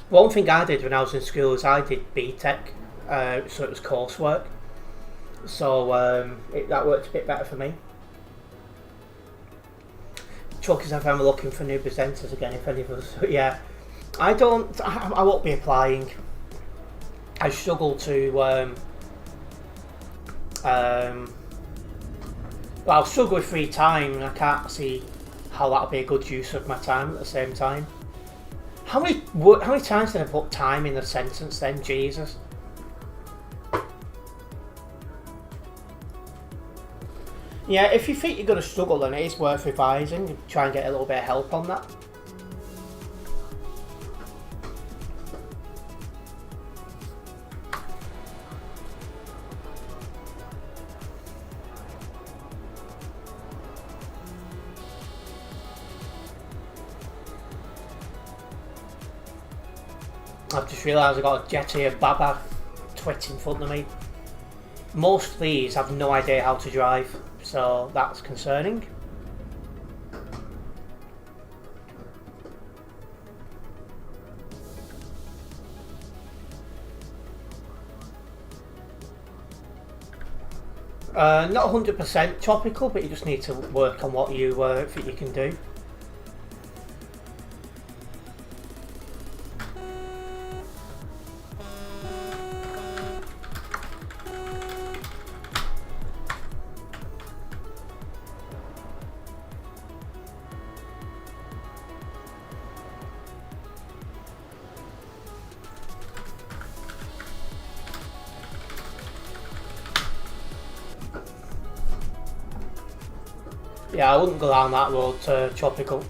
One thing I did when I was in school is I did BTEC, so it was coursework. So that worked a bit better for me. Truck is if I'm looking for new presenters again, if any of us. Yeah, I won't be applying. I struggle to well, I'll struggle with free time, and I can't see how that'll be a good use of my time at the same time. How many times did I put time in a sentence then? Jesus. Yeah, if you think you're going to struggle, then it is worth revising. Try and get a little bit of help on that. I've just realised I've got a Jetty of Baba twit in front of me. Most of these have no idea how to drive, so that's concerning. Not 100% Tropical, but you just need to work on what you think you can do. Yeah, I wouldn't go down that road to Tropical.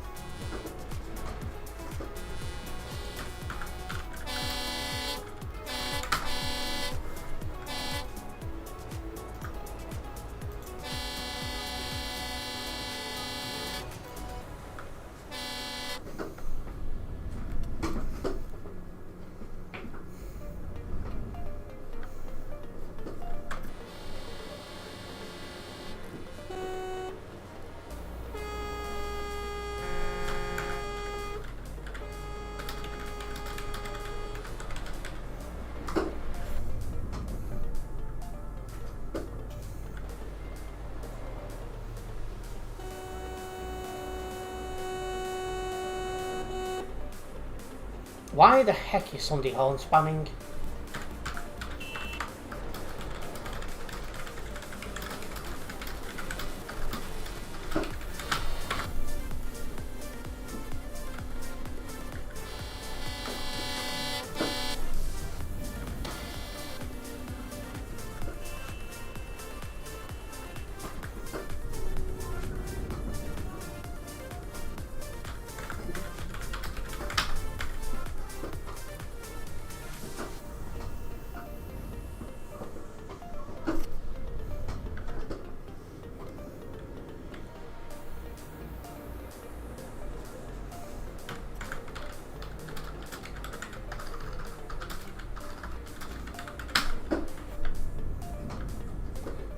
Why the heck is Sunday Horn spamming?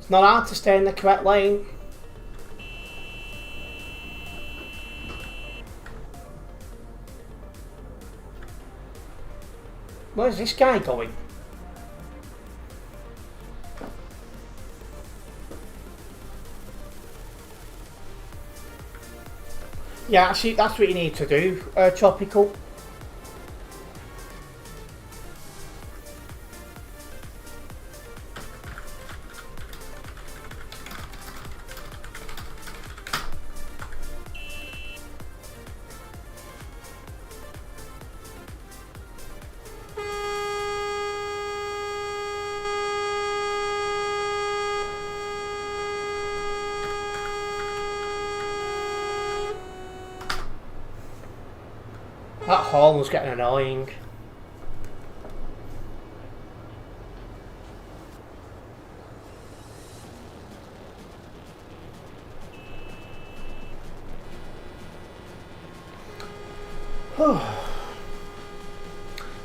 It's not hard to stay in the correct lane. Where's this guy going? Yeah, actually, that's what you need to do, Tropical. That horn was getting annoying.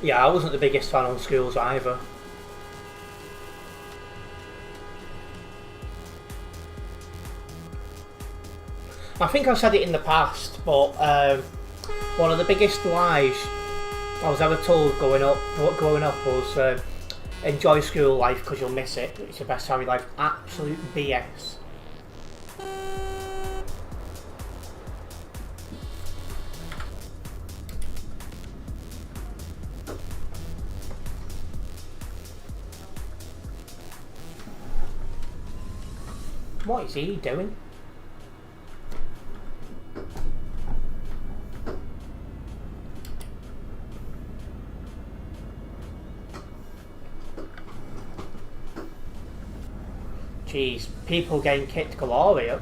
Yeah, I wasn't the biggest fan on schools either. I think I've said it in the past, but one of the biggest lies I was ever told growing up was enjoy school life because you'll miss it. It's the best time of your life. Absolute BS. What is he doing? Jeez, people getting kicked galore here.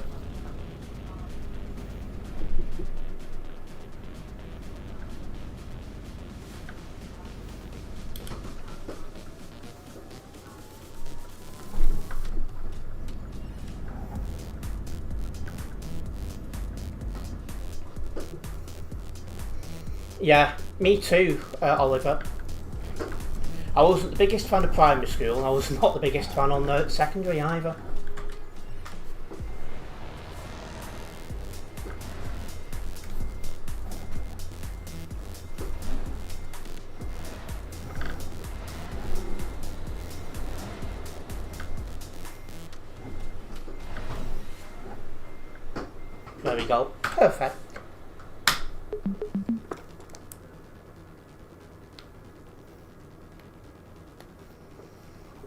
Yeah, me too, Oliver. I wasn't the biggest fan of primary school, and I was not the biggest fan on the secondary either. There we go. Perfect.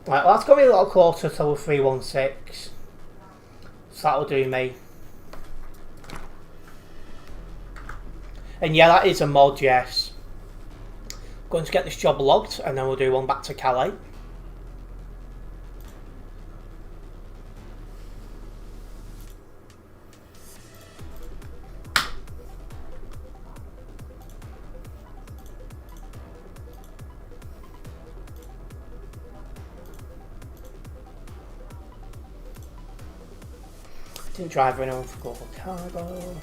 Right, well, that's got me a little closer to 316. So that'll do me. And yeah, that is a mod, yes. Going to get this job logged and then we'll do one back to Calais. Didn't drive anyone for global cargo.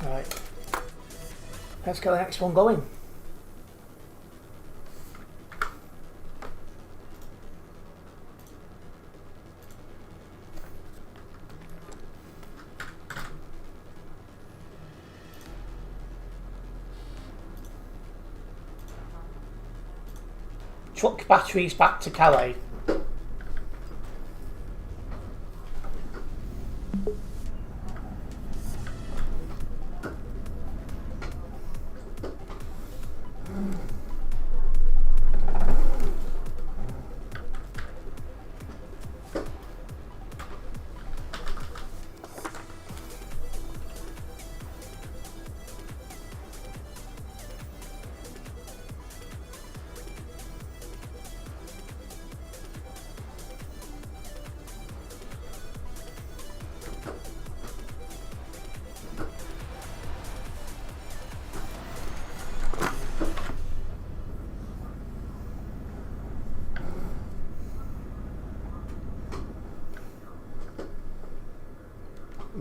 Right, let's get the next one going. Truck batteries back to Calais.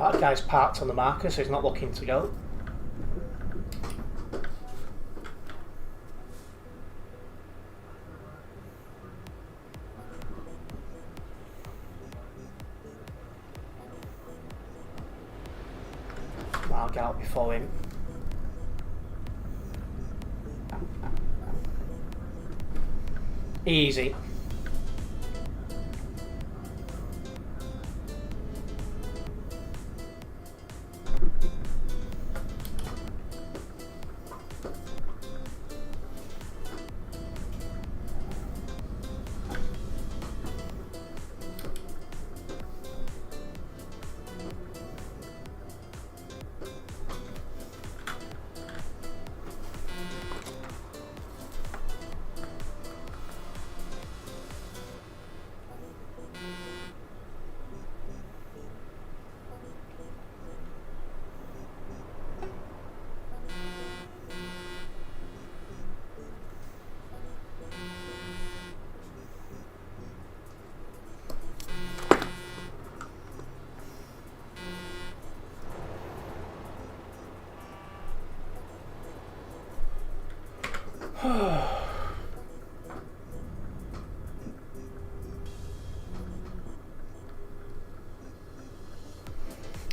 That guy's parked on the marker, so he's not looking to go. I'll get out before him. Easy.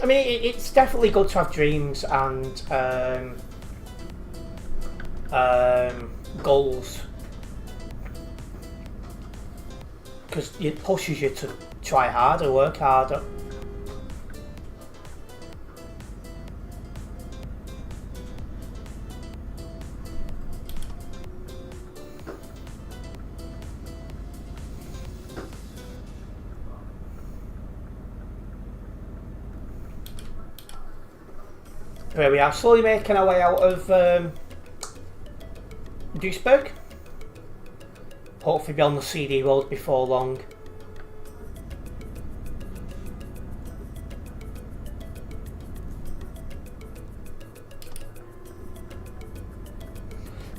I mean, it's definitely good to have dreams and goals, because it pushes you to try harder, work harder. Here we are, slowly making our way out of Duisburg. Hopefully be on the CD road before long.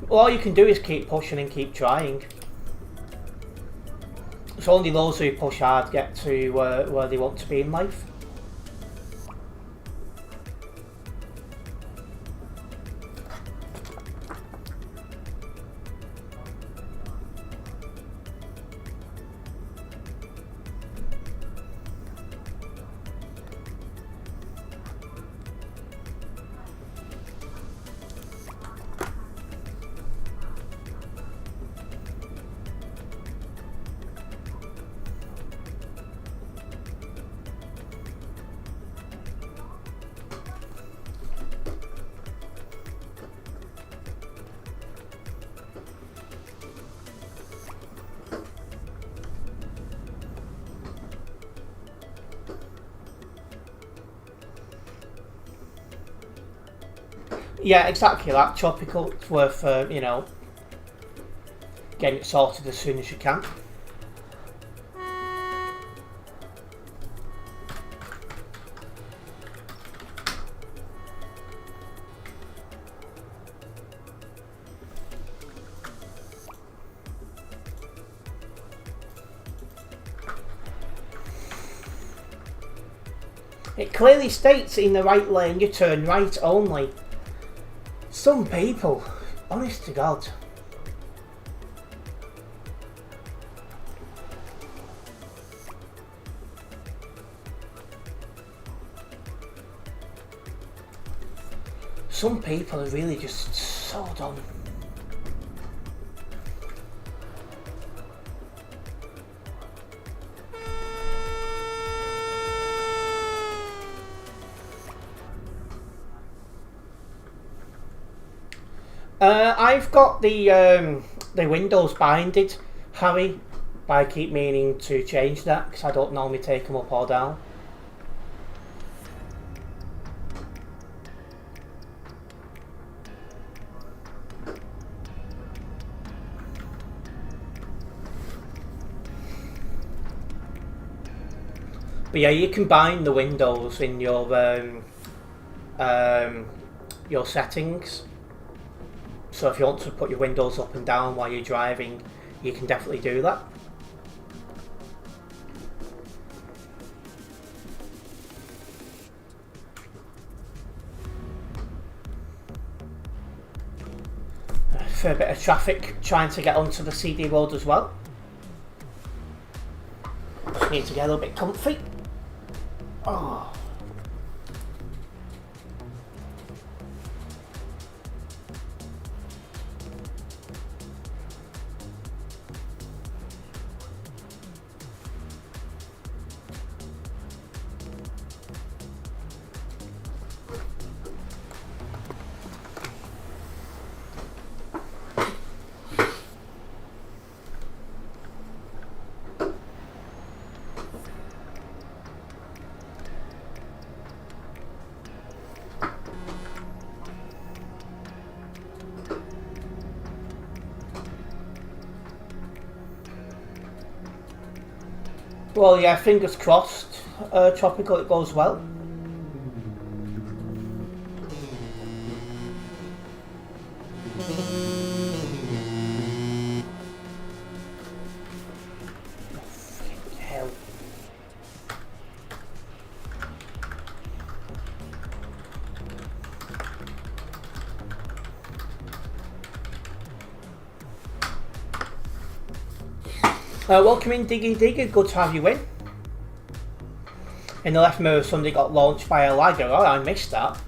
Well, all you can do is keep pushing and keep trying. It's only those who push hard get to where they want to be in life. Yeah, exactly that. Tropical. It's worth, you know, getting it sorted as soon as you can. It clearly states in the right lane you turn right only. Some people, honest to God. Some people are really just so dumb. I've got the windows binded, Harry, but I keep meaning to change that because I don't normally take them up or down. But yeah, you can bind the windows in your settings. So if you want to put your windows up and down while you're driving, you can definitely do that. for a bit of traffic trying to get onto the CD road as well. Just need to get a little bit comfy. Oh. Well, yeah, fingers crossed, Tropical, it goes well. Hell. Welcome in, Diggy Digger, good to have you in. In the left mirror, somebody got launched by a lagger. Oh, I missed that.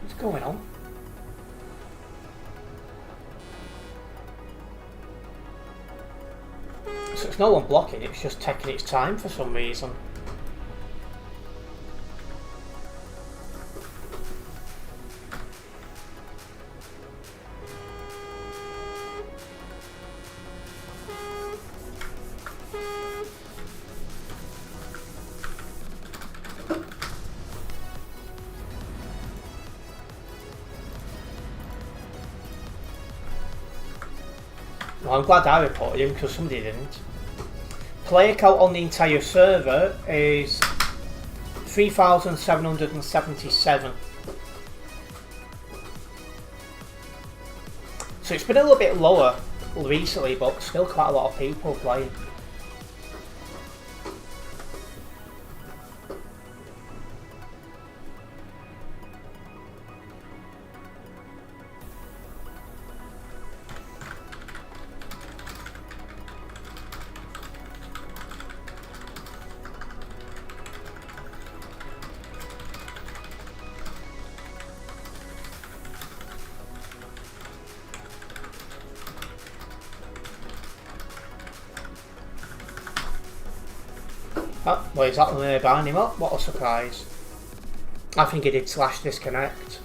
What's going on? So it's no one blocking, it's just taking its time for some reason. Well, I'm glad I reported him because somebody didn't. Player count on the entire server is 3,777. So it's been a little bit lower recently, but still quite a lot of people playing. Oh, well, he's that one there behind him up? What a surprise. I think he did slash disconnect.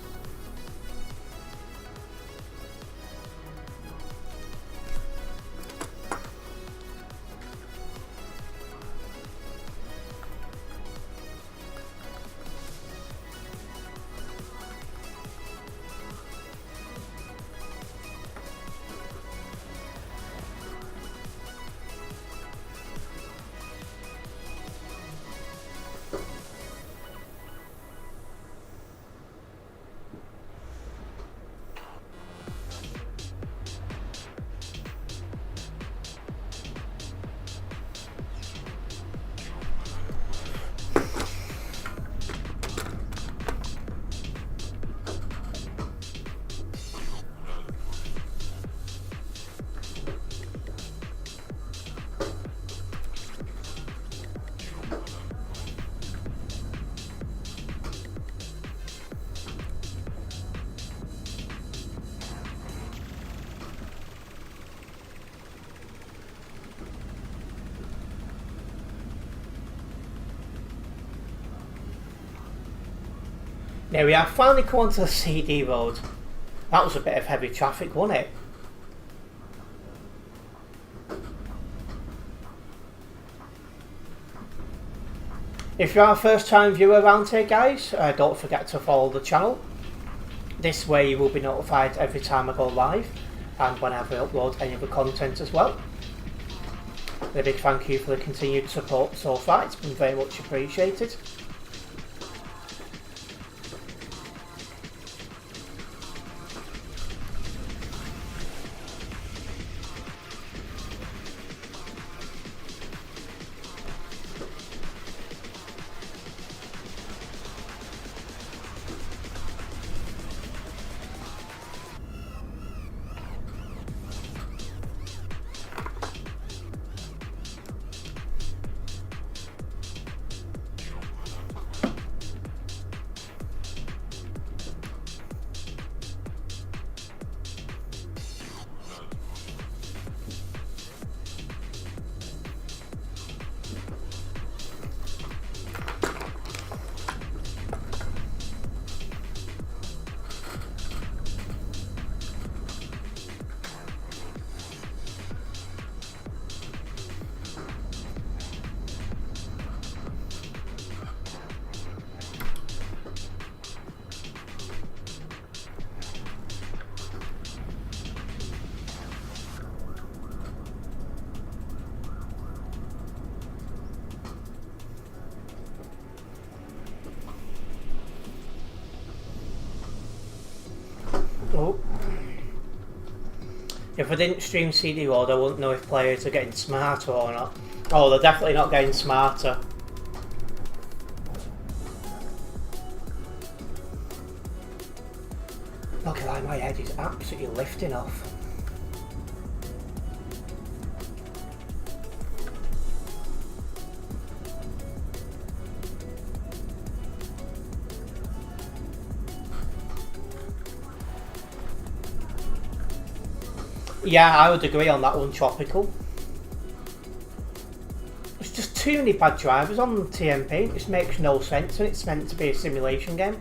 There we are, finally come onto the CD road. That was a bit of heavy traffic, wasn't it? If you are a first time viewer around here guys, don't forget to follow the channel. This way you will be notified every time I go live and whenever I upload any other content as well. a big thank you for the continued support so far. It's been very much appreciated. Oh. If I didn't stream CD World, I wouldn't know if players are getting smarter or not. Oh, they're definitely not getting smarter. Look at that, my head is absolutely lifting off. Yeah, I would agree on that one, Tropical. There's just too many bad drivers on TMP. It just makes no sense and it's meant to be a simulation game.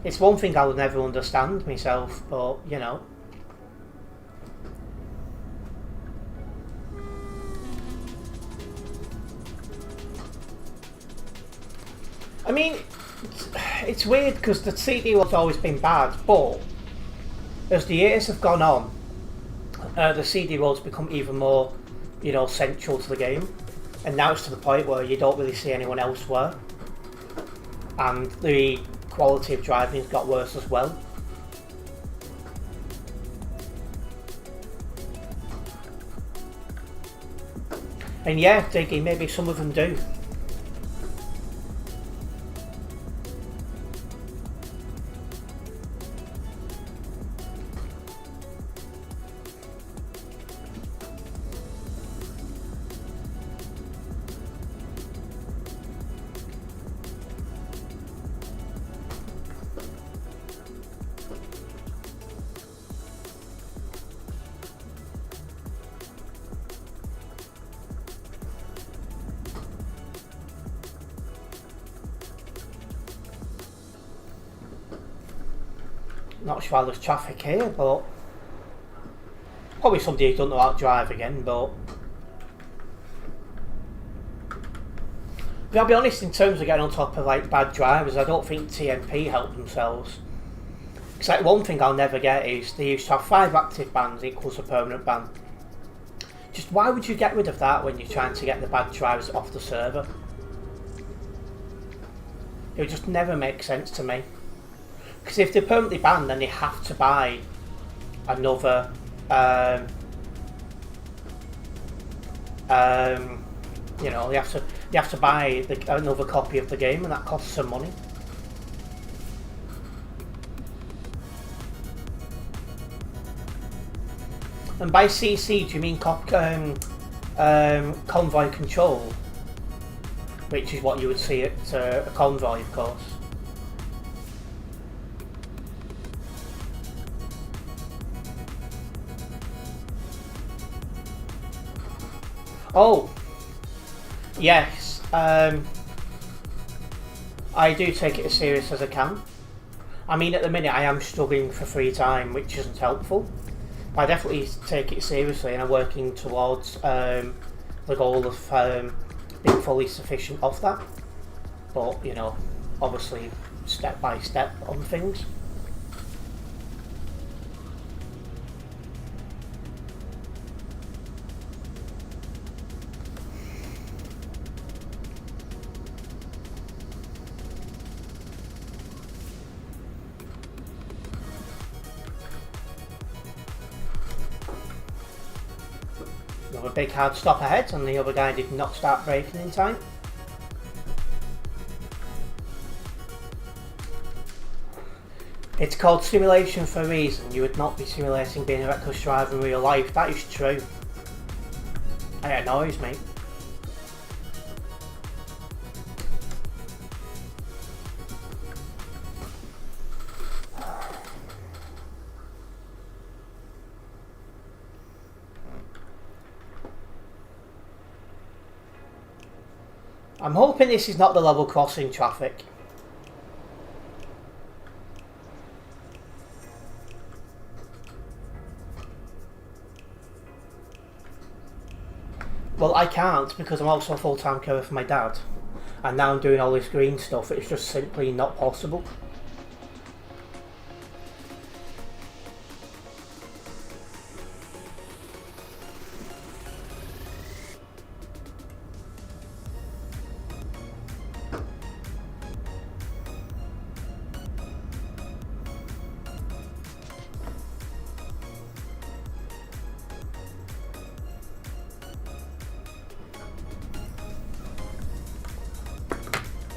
It's one thing I would never understand myself, but you know. I mean, it's weird because the CD has always been bad, but as the years have gone on, the CD world's become even more, you know, central to the game, and now it's to the point where you don't really see anyone elsewhere, and the quality of driving's got worse as well. And yeah, Diggy, maybe some of them do. Not sure there's traffic here, but probably somebody who doesn't know how to drive again, but I'll be honest, in terms of getting on top of like bad drivers, I don't think TMP helped themselves. Because like one thing I'll never get is they used to have 5 active bans equals a permanent ban. Just why would you get rid of that when you're trying to get the bad drivers off the server? It would just never make sense to me. Because if they're permanently banned, then they have to buy another you know, they have to buy another copy of the game, and that costs some money. And by CC, do you mean convoy control? Which is what you would see at a convoy, of course. Oh, yes. I do take it as serious as I can. I mean, at the minute I am struggling for free time, which isn't helpful. But I definitely take it seriously, and I'm working towards the goal of being fully sufficient of that. But, you know, obviously step by step on things. Another big hard stop ahead, and the other guy did not start braking in time. It's called simulation for a reason. You would not be simulating being a reckless driver in real life. That is true. It annoys me. I'm hoping this is not the level crossing traffic. Well, I can't because I'm also a full-time carer for my dad. And now I'm doing all this green stuff. It's just simply not possible.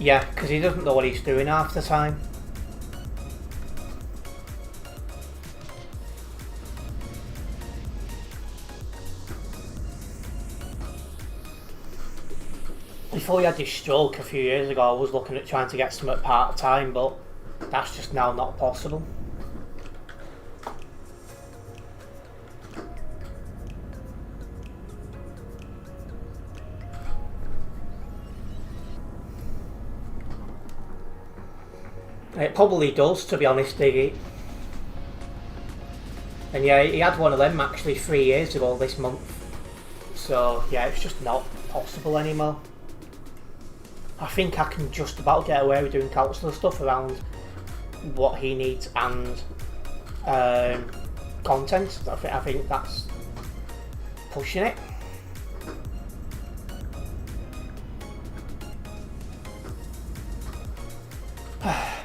Yeah, because he doesn't know what he's doing half the time. Before he had his stroke a few years ago, I was looking at trying to get some at part-time, but that's just now not possible. It probably does, to be honest, Diggy. And yeah, he had one of them actually 3 years ago this month. So yeah, it's just not possible anymore. I think I can just about get away with doing counsellor stuff around what he needs and content. I think that's pushing it.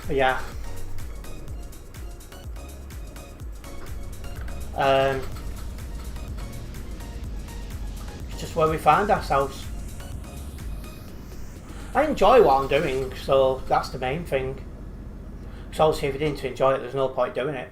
But yeah. It's just where we find ourselves. I enjoy what I'm doing, so that's the main thing. So obviously if you didn't enjoy it, there's no point doing it.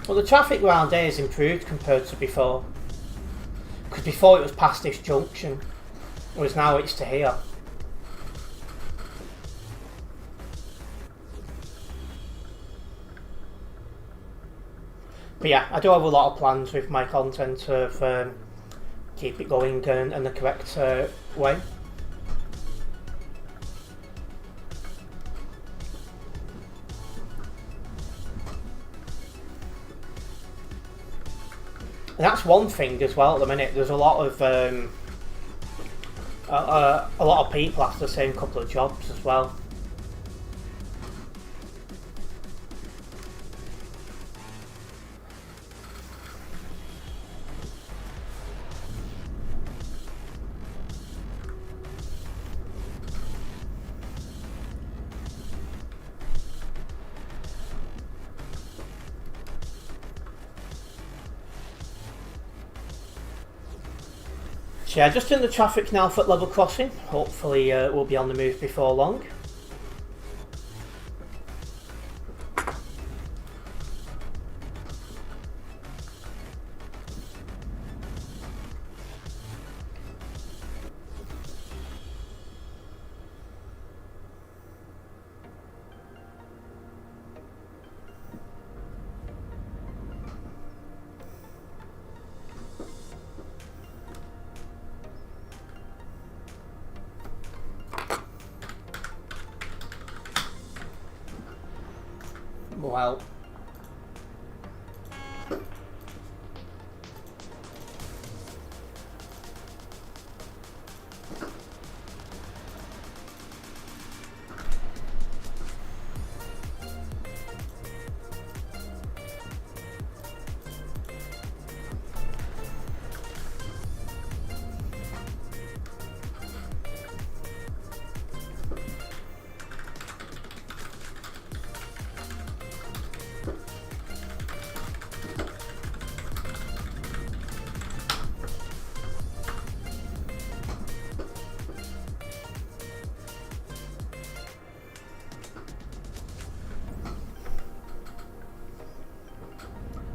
Well, the traffic around here has improved compared to before. Because before it was past this junction, whereas now it's to here. But yeah, I do have a lot of plans with my content of keep it going in the correct way. And that's one thing as well at the minute. There's a lot of people after the same couple of jobs as well. So yeah, just in the traffic now for level crossing. Hopefully we'll be on the move before long. Well.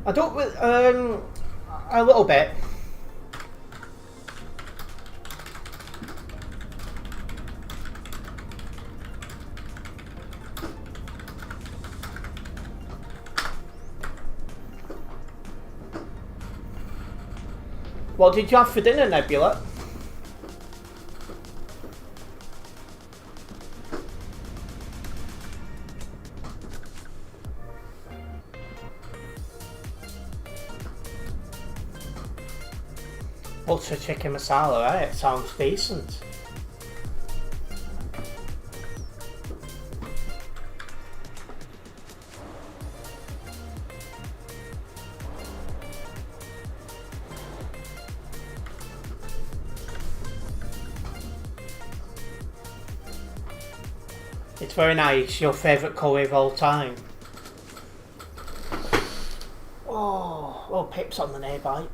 I don't, a little bit. What did you have for dinner, Nebula? Ultra chicken masala, right? It sounds decent. It's very nice. Your favourite curry of all time. Oh, pips on the nearby.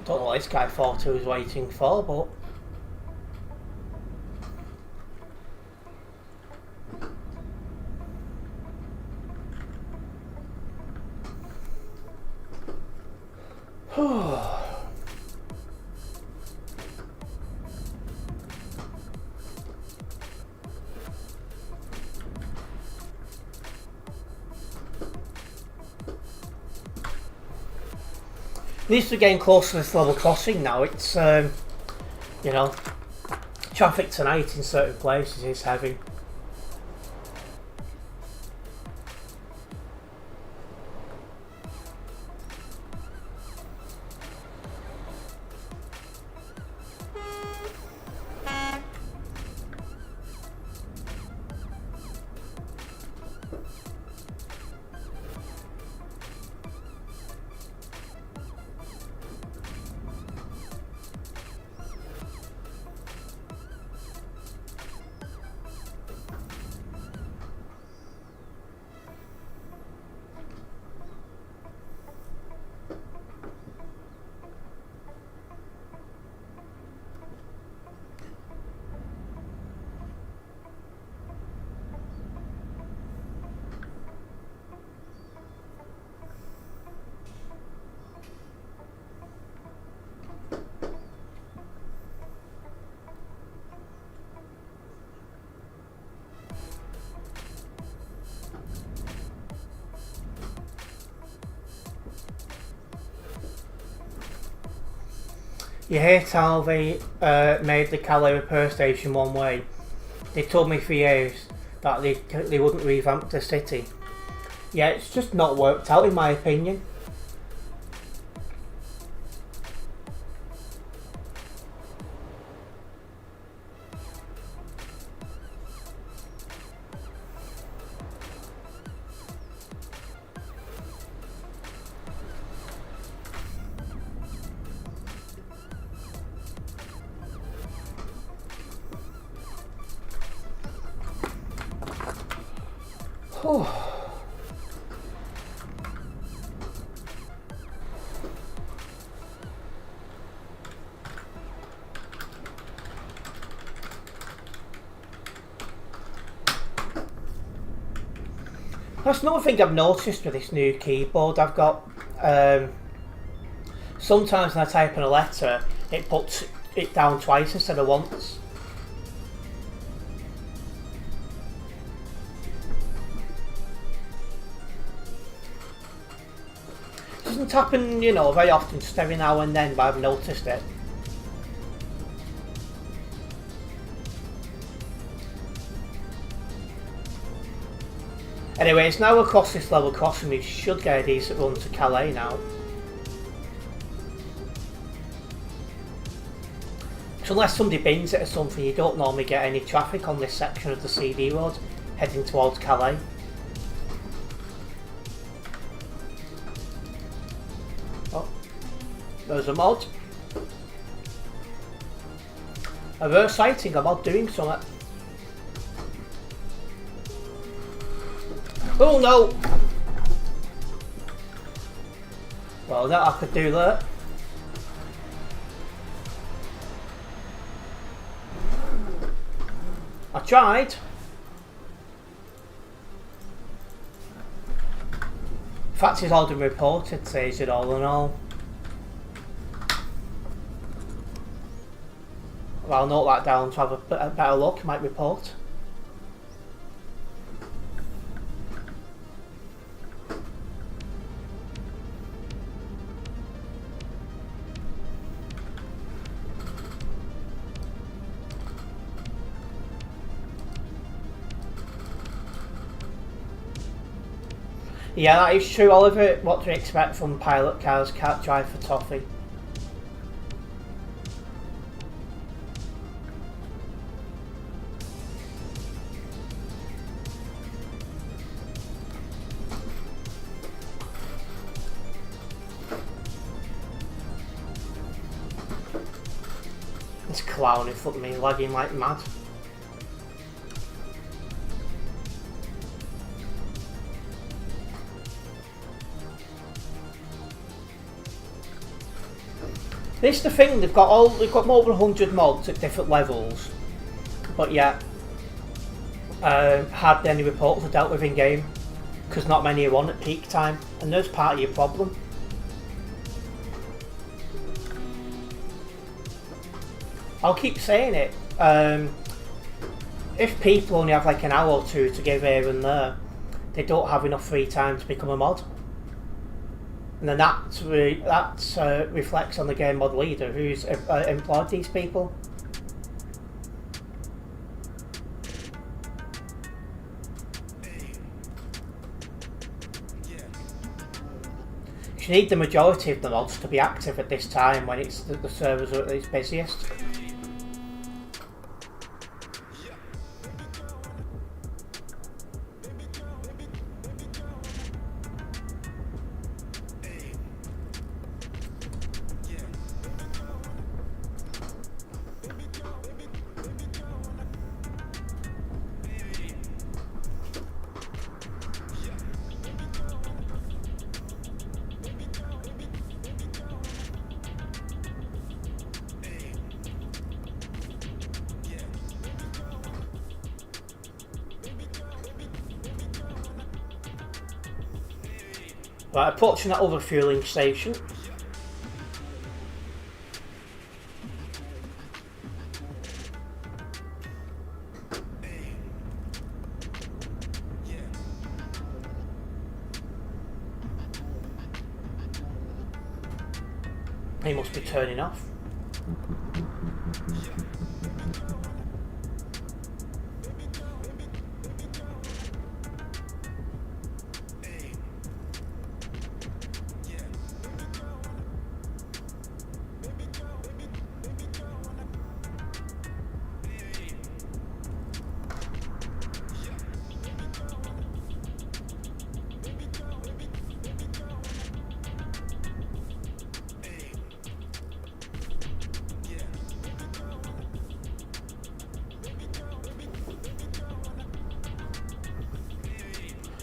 Don't know what this guy thought he was waiting for, but at least we're getting close to this level crossing now. It's, you know, traffic tonight in certain places is heavy. You hate how they made the Calais repair station one way. They told me for years that they wouldn't revamp the city. Yeah, it's just not worked out in my opinion. That's another thing I've noticed with this new keyboard I've got. Sometimes when I type in a letter, it puts it down twice instead of once. doesn't happen, you know, very often, just every now and then, but I've noticed it. Anyway, it's now across this level crossing. We should get a decent run to Calais now. So unless somebody bins it or something, you don't normally get any traffic on this section of the CD road heading towards Calais. Oh, there's a mod. A rare sighting, a mod doing something. Oh no! Well, that I could do that. I tried. In fact, it's all been reported, says it all in all. Well, I'll note that down to have a better look, might report. Yeah, that is true, Oliver. What do you expect from pilot cars? Can't drive for toffee. This clown in front of me, lagging like mad. This is the thing, they've got more than 100 mods at different levels, but yet hardly any reports are dealt with in game, because not many are on at peak time, and that's part of your problem. I'll keep saying it, if people only have like an hour or two to give here and there, they don't have enough free time to become a mod. And then that reflects on the game mod leader who's employed these people. You need the majority of the mods to be active at this time when it's the servers are at its busiest. Right, approaching that other fueling station. He must be turning off.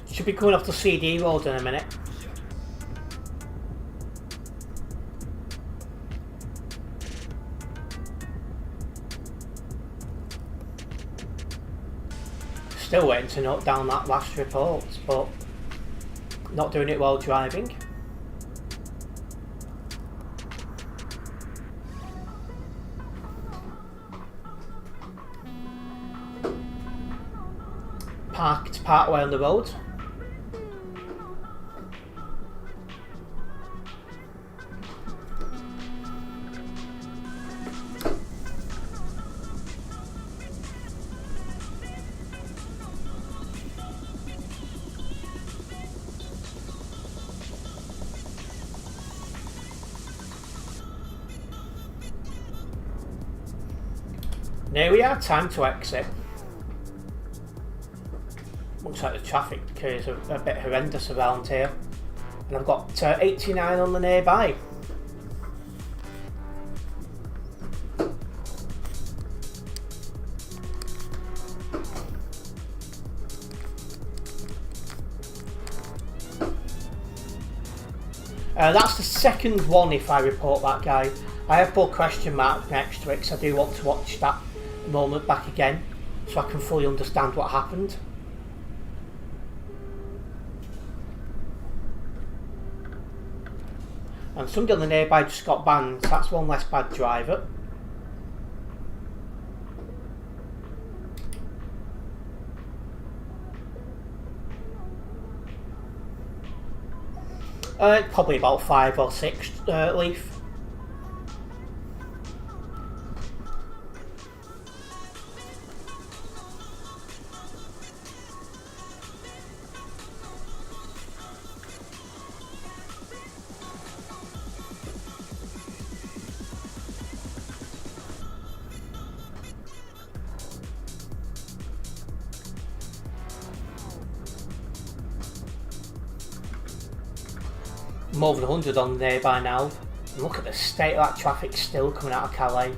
Should be coming off the CD road in a minute. Still waiting to note down that last report, but not doing it while driving. Parked part way on the road. Now we are, time to exit. Looks like the traffic is a bit horrendous around here. And I've got 89 on the nearby. That's the second one if I report that guy. I have put question mark next to it because I do want to watch that moment back again so I can fully understand what happened. And somebody on the nearby just got banned, so that's one less bad driver. Probably about 5 or 6 Leaf. More than 100 on there by now. And look at the state of that traffic still coming out of Calais.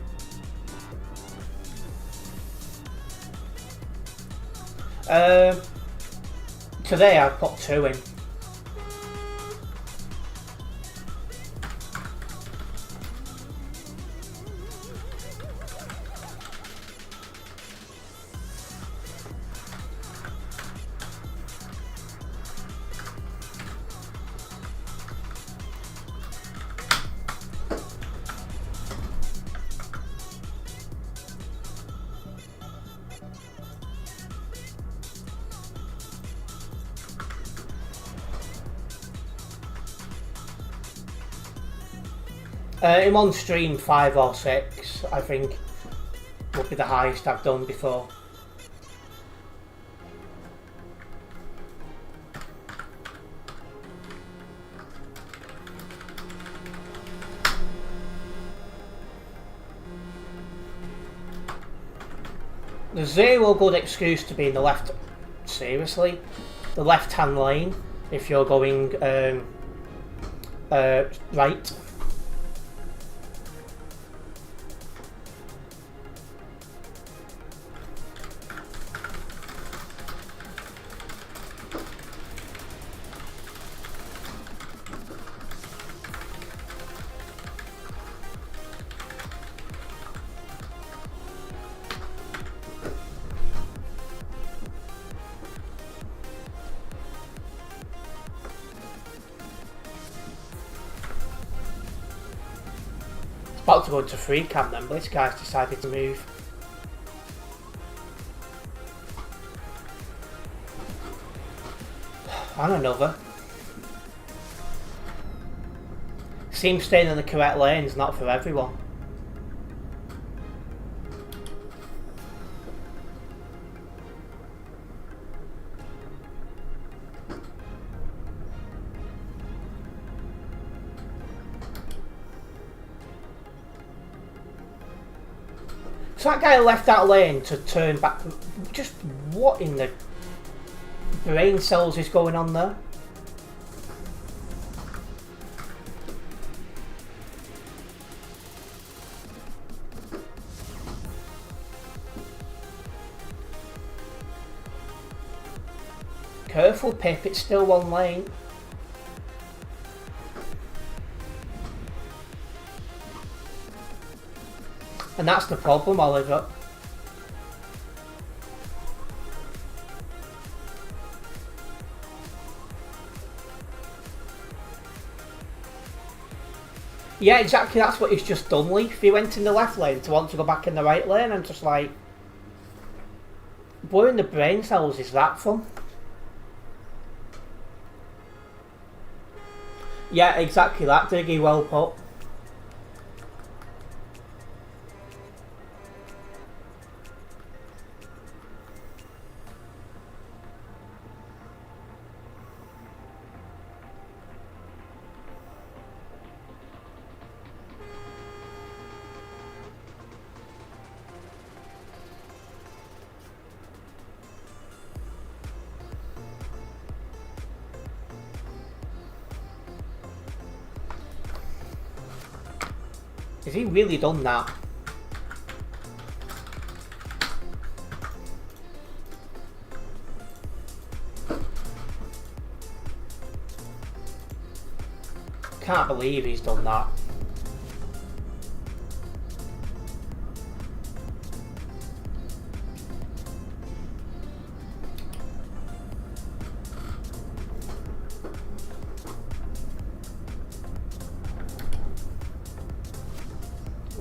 Today I've put 2 in. I'm on stream 5 or 6, I think, would be the highest I've done before. There's zero good excuse to be in the left, seriously, the left-hand lane if you're going right. About to go into free cam then, but this guy's decided to move. And another. Seems staying in the correct lane's not for everyone. So that guy left that lane to turn back. Just what in the brain cells is going on there? Careful, Pip, it's still one lane. And that's the problem, Oliver. Yeah, exactly, that's what he's just done, Leaf. He went in the left lane to want to go back in the right lane and just like... Where in the brain cells is that from? Yeah, exactly that, Diggy, well put. Has he really done that? Can't believe he's done that.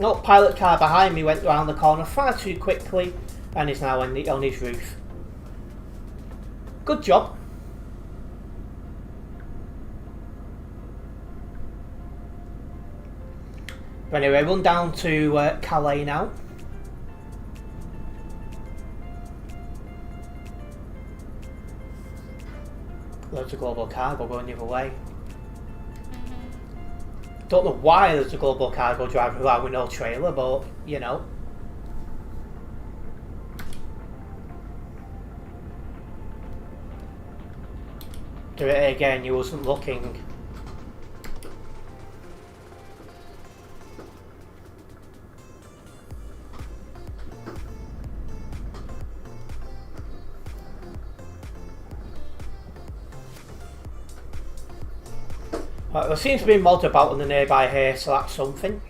No, pilot car behind me went round the corner far too quickly and is now on his roof. Good job. But anyway, run down to Calais now. Loads of global cargo going the other way. Don't know why there's a global cargo driver around with no trailer, but you know. Do it again, you wasn't looking. There seems to be mods about in the nearby here, so that's something.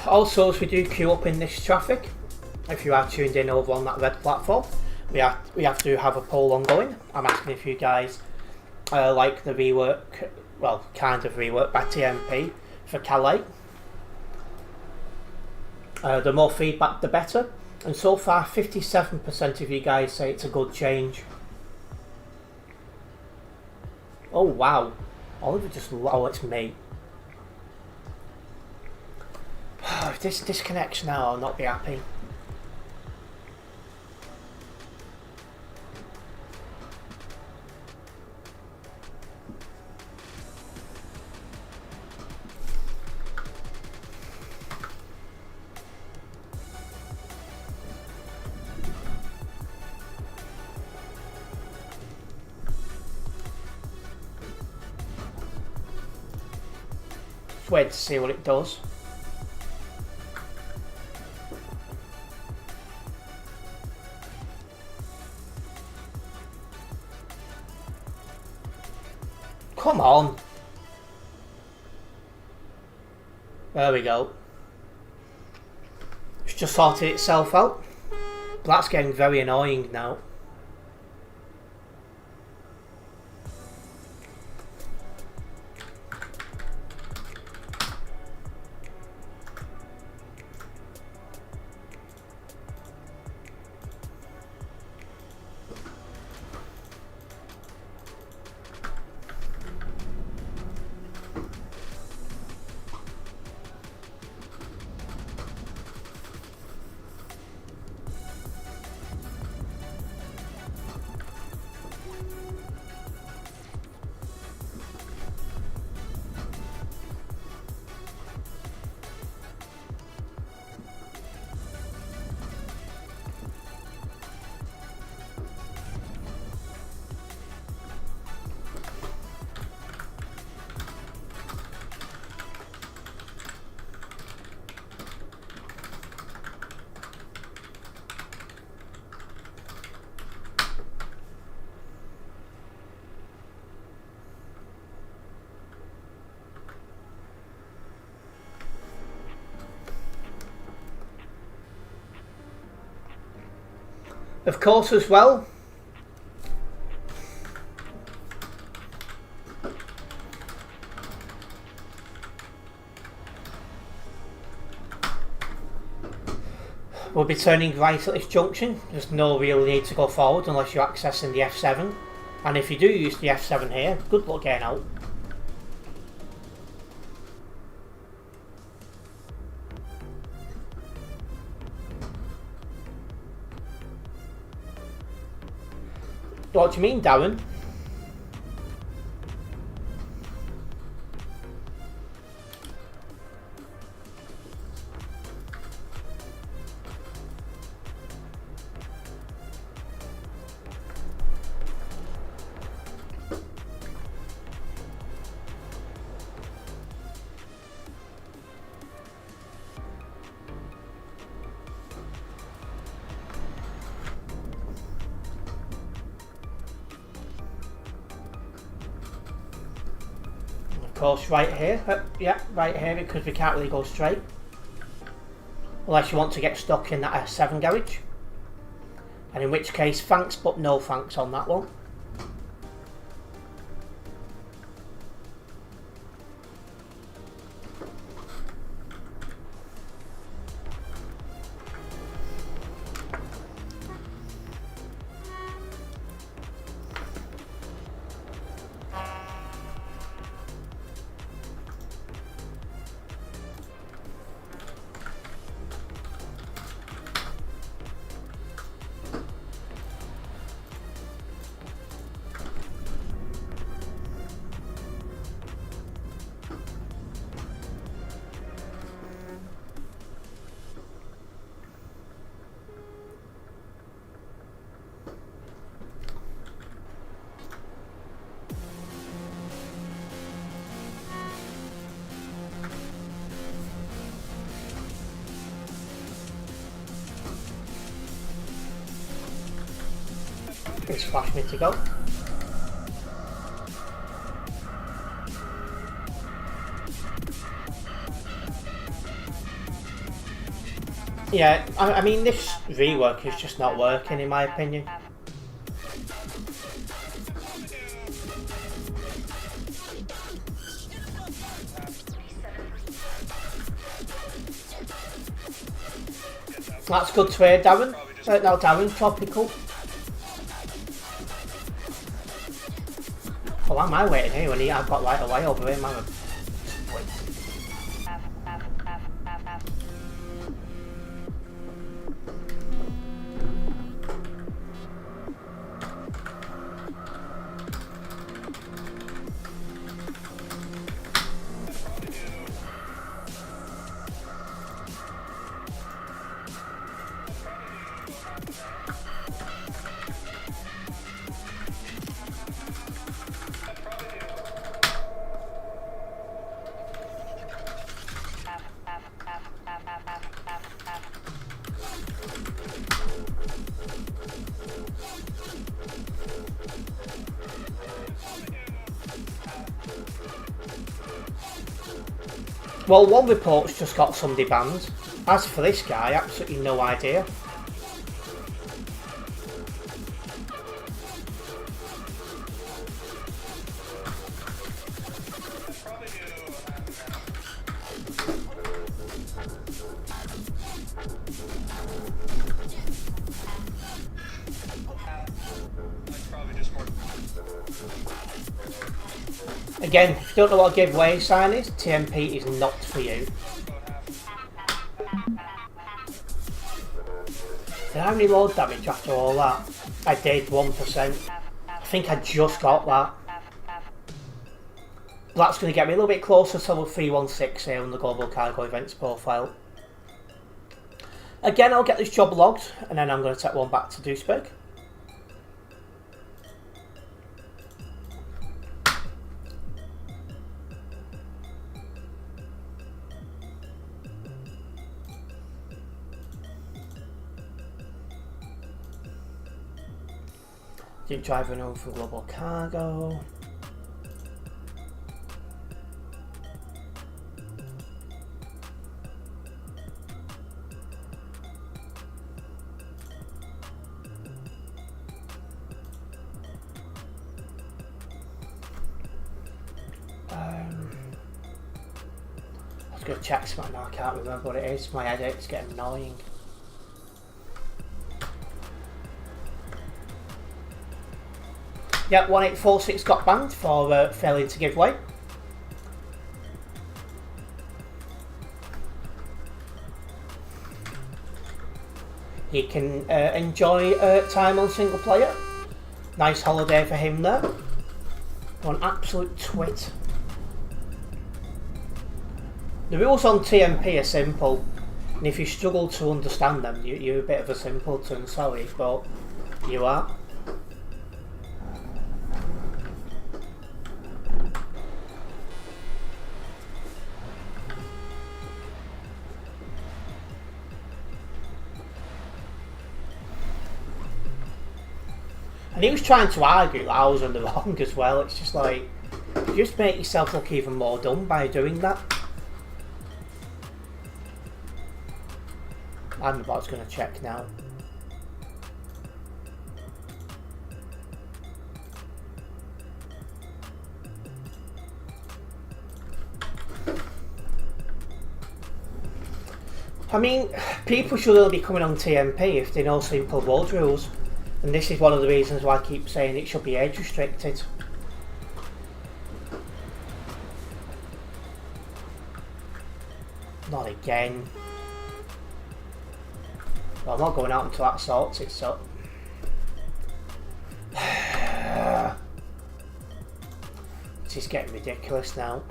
Also, as we do queue up in this traffic, if you are tuned in over on that red platform, we have to have a poll ongoing. I'm asking if you guys like the rework, well, kind of rework by TMP for Calais. The more feedback, the better. And so far, 57% of you guys say it's a good change. Oh wow! Oliver just it's me. If this disconnects now, I'll not be happy. Wait to see what it does. Come on. There we go. It's just sorted itself out. But that's getting very annoying now. Of course, as well, we'll be turning right at this junction. There's no real need to go forward unless you're accessing the F7, and if you do use the F7 here, good luck getting out. What do you mean, Darren? course, right here. Yeah, right here, because we can't really go straight. Unless you want to get stuck in that S7 garage. And in which case, thanks but no thanks on that one. It's flash me to go. Yeah, I mean this rework is just not working in my opinion. That's good to hear, Darren. No, Darren, Tropical. Well, am I waiting here when I've got right away over here, man? Well, one report's just got somebody banned. As for this guy, absolutely no idea. Again, if you don't know what a giveaway sign is, TMP is not for you. Did I have any load damage after all that? I did, 1%. I think I just got that. That's going to get me a little bit closer to level 316 here on the Global Cargo Events profile. Again, I'll get this job logged, and then I'm going to take one back to Duisburg. Keep driving home from Global Cargo. I was going to check something now, I can't remember what it is. My headache's getting annoying. Yeah, 1846 got banned for failing to give way. He can enjoy time on single player. Nice holiday for him there. An absolute twit. The rules on TMP are simple, and if you struggle to understand them, you're a bit of a simpleton, sorry, but you are. And he was trying to argue that I was on the wrong as well. It's just like, You just make yourself look even more dumb by doing that. I'm about to check now. I mean, people should only be coming on TMP if they know simple road rules. And this is one of the reasons why I keep saying it should be age restricted. Not again. Well, I'm not going out until that sorts it, so... This is getting ridiculous now.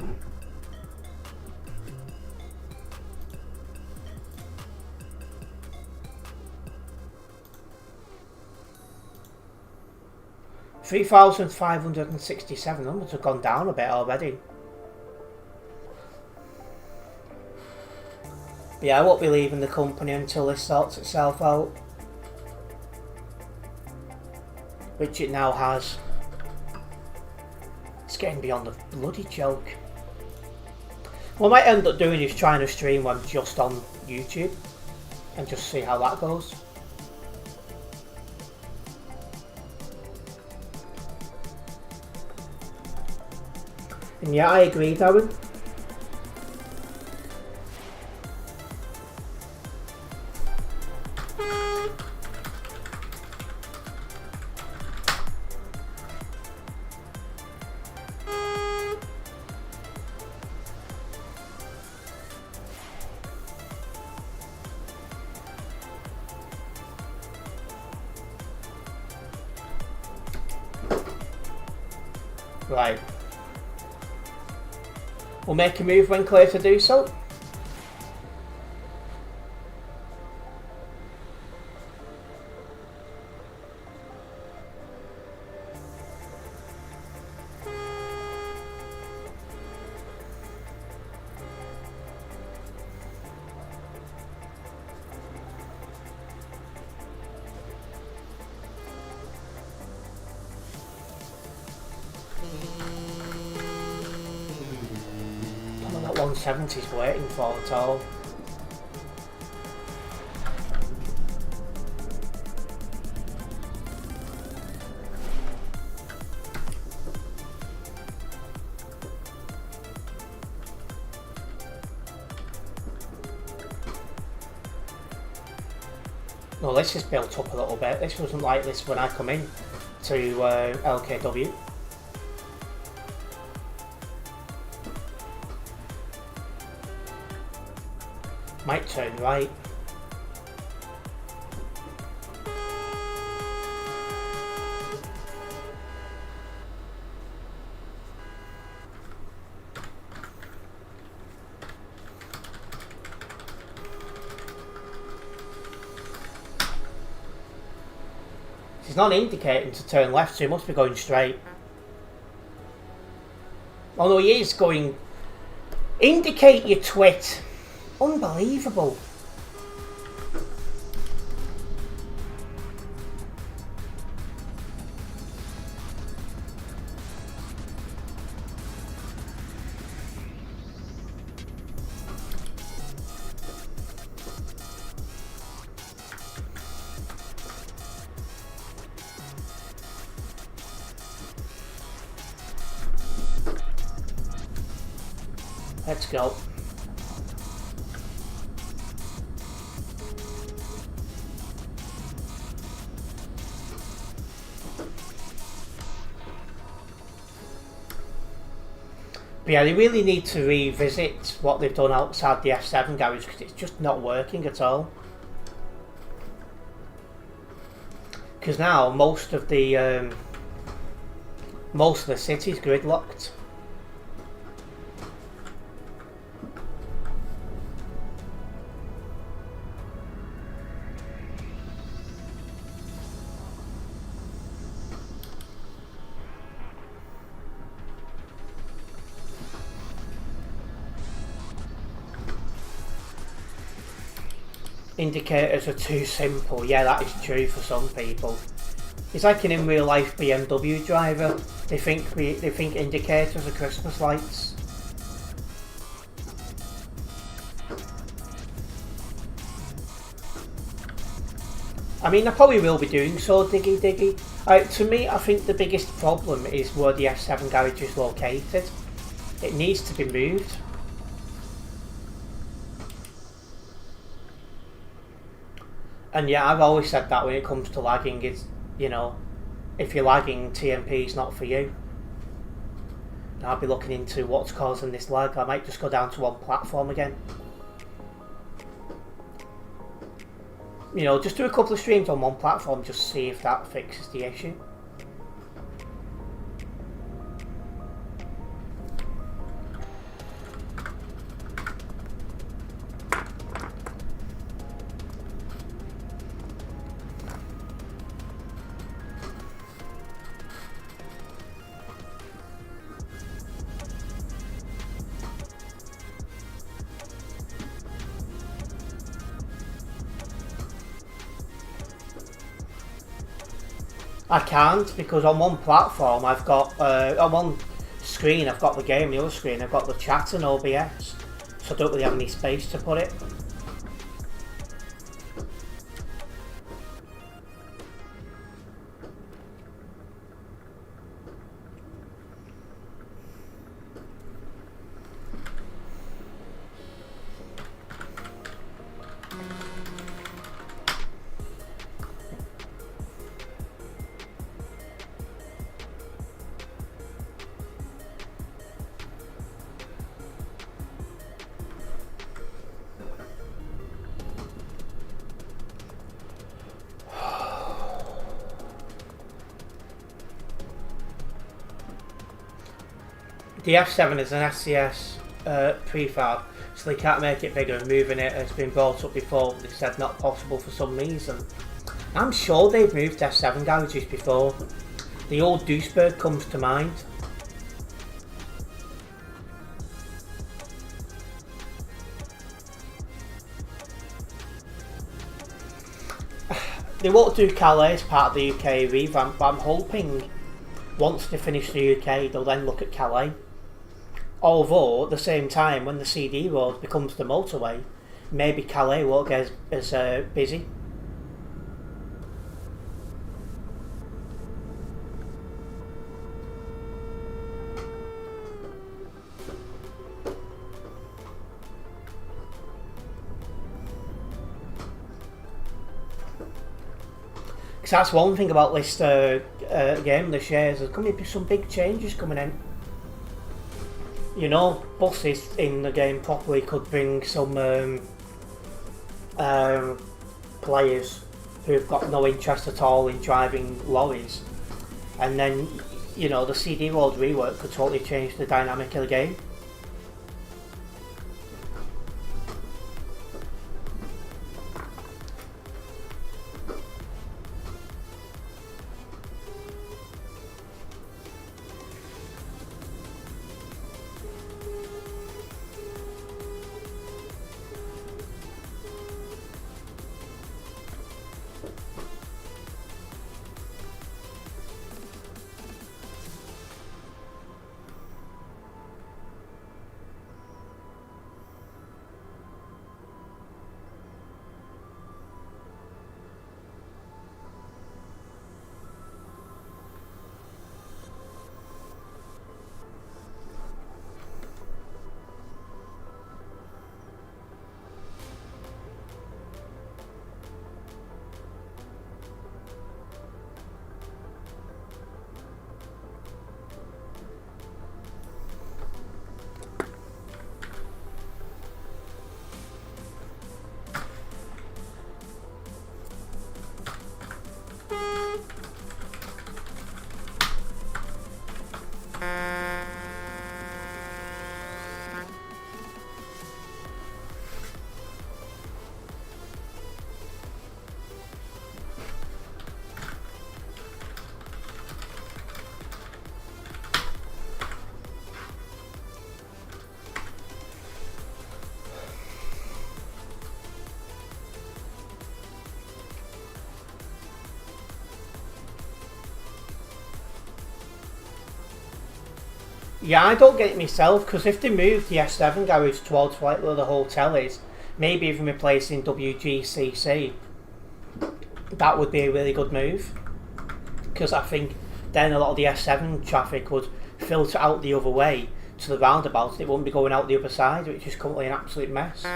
$3,567 numbers have gone down a bit already. But yeah, I won't be leaving the company until this sorts itself out. Which it now has. It's getting beyond a bloody joke. What I might end up doing is trying to stream when I'm just on YouTube. And just see how that goes. And yeah, I agree, Darren. Right. We'll make a move when clear to do so. I don't know what 170's waiting for at all. No, this is built up a little bit. This wasn't like this when I come in to LKW. Might turn right. He's not indicating to turn left, so he must be going straight. Although he is going... Indicate your twit. Unbelievable. Let's go. But yeah, they really need to revisit what they've done outside the F7 garage because it's just not working at all. Because now most of the city's gridlocked. Indicators are too simple. Yeah, that is true for some people. He's like an in real life BMW driver. They think indicators are Christmas lights. I mean, I probably will be doing so, diggy. To me, I think the biggest problem is where the F7 garage is located. It needs to be moved. And yeah, I've always said that when it comes to lagging, is, you know, if you're lagging, TMP is not for you. And I'll be looking into what's causing this lag. I might just go down to one platform again. You know, just do a couple of streams on one platform, just see if that fixes the issue. I can't, because on one platform I've got, on one screen I've got the game, the other screen I've got the chat and OBS, so I don't really have any space to put it. The F7 is an SCS prefab, so they can't make it bigger, and moving it has been brought up before. They said not possible for some reason. I'm sure they've moved F7 garages before. The old Duisburg comes to mind. They won't do Calais as part of the UK revamp, but I'm hoping once they finish the UK, they'll then look at Calais. Although, at the same time, when the CD road becomes the motorway, maybe Calais won't get as busy. Because that's one thing about this game, the shares, there's going to be some big changes coming in. You know, buses in the game properly could bring some players who've got no interest at all in driving lorries, and then, you know, the CD road rework could totally change the dynamic of the game. Yeah, I don't get it myself, because if they moved the S7 garage towards like where the hotel is, maybe even replacing WGCC, that would be a really good move. Because I think then a lot of the S7 traffic would filter out the other way to the roundabout, and it wouldn't be going out the other side, which is currently an absolute mess.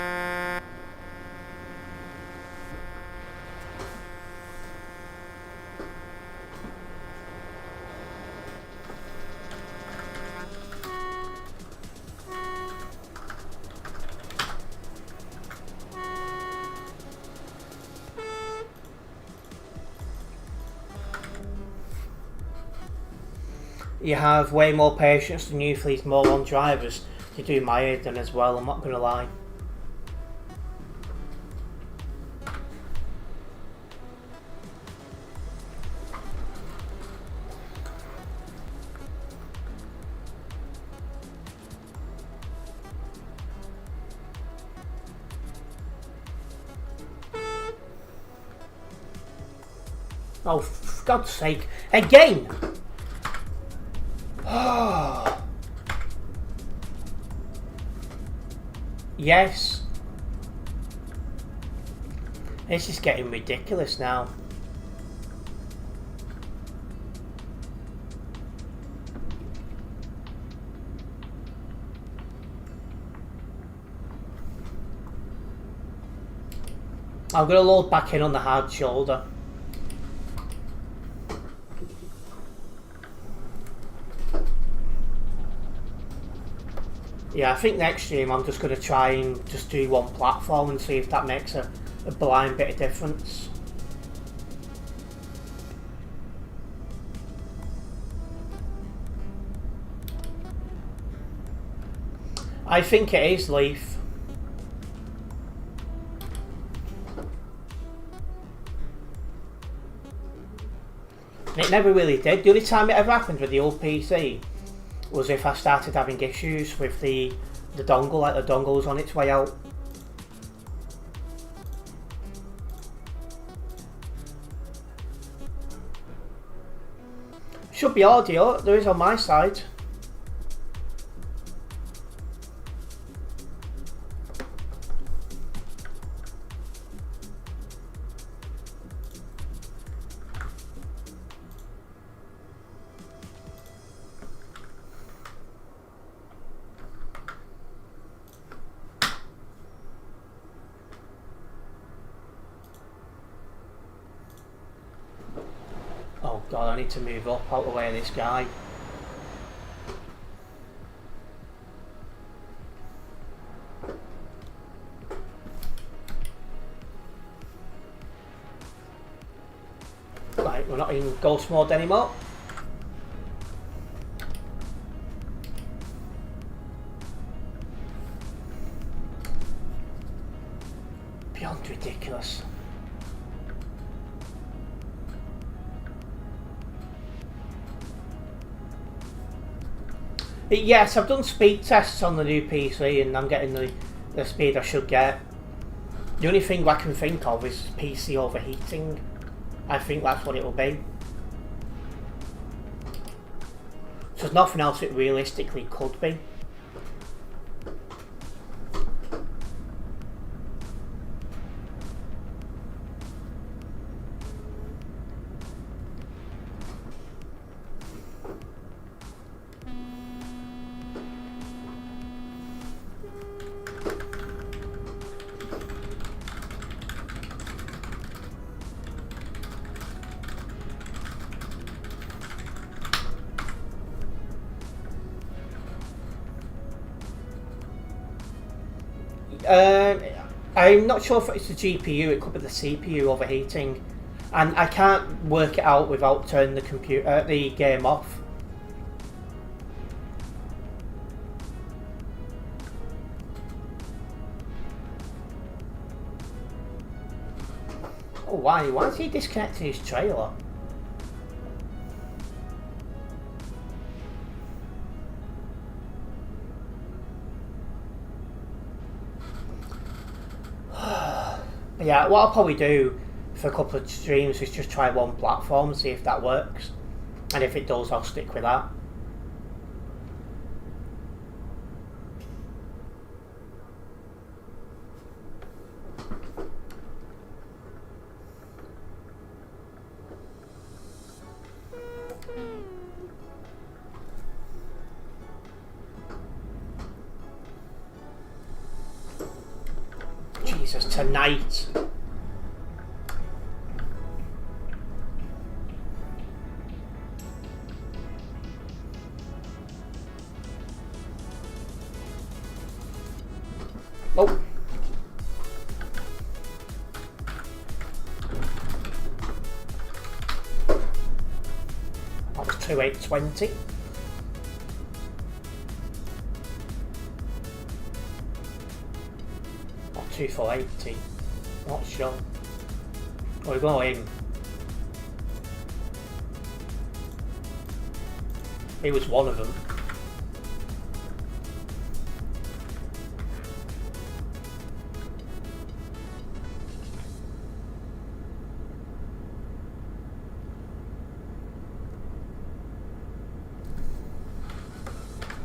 You have way more patience than you for these moron drivers to do my head than as well, I'm not going to lie. Oh, for God's sake, again! Yes. This is getting ridiculous now. I'm going to load back in on the hard shoulder. Yeah, I think next stream I'm just going to try and just do one platform and see if that makes a blind bit of difference. I think it is Leaf. It never really did. The only time it ever happened with the old PC was if I started having issues with the dongle, like the dongle was on its way out. Should be audio, there is on my side. Oh god, I need to move up out the way of this guy. Right, we're not in ghost mode anymore. Beyond ridiculous. Yes, I've done speed tests on the new PC and I'm getting the speed I should get. The only thing I can think of is PC overheating. I think that's what it'll be. So there's nothing else it realistically could be. I'm not sure if it's the GPU, it could be the CPU overheating, and I can't work it out without turning the game off. Oh, why? Why is he disconnecting his trailer? Yeah, what I'll probably do for a couple of streams is just try one platform and see if that works. And if it does, I'll stick with that. Jesus, tonight. Oh. That was 2820. Or 2480. Not sure. We're going. He was one of them.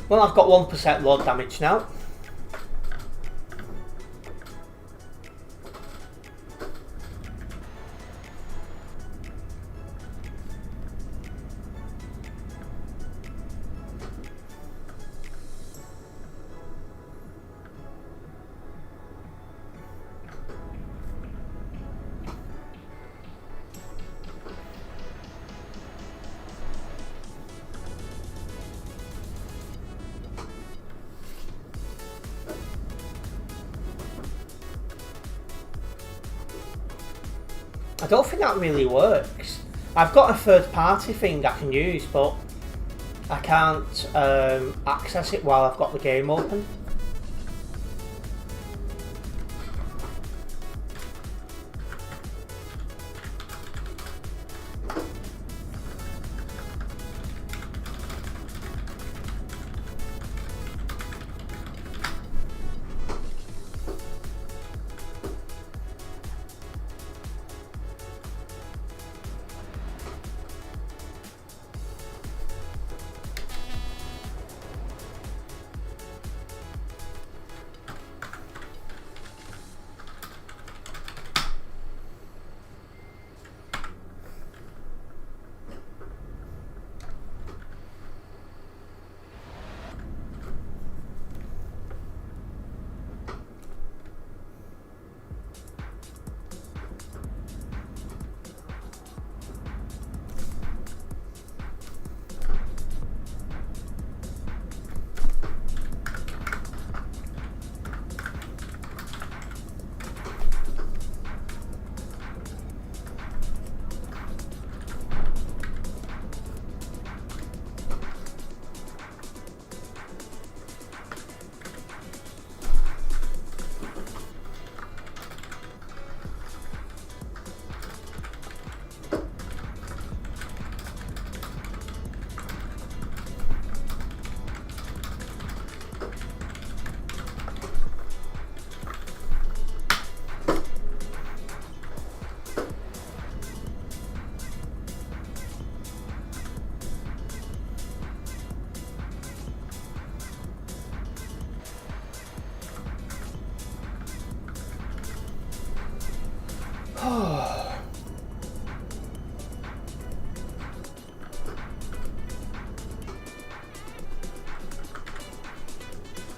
Well, I've got 1% load damage now. I don't think that really works. I've got a third party thing I can use, but I can't access it while I've got the game open.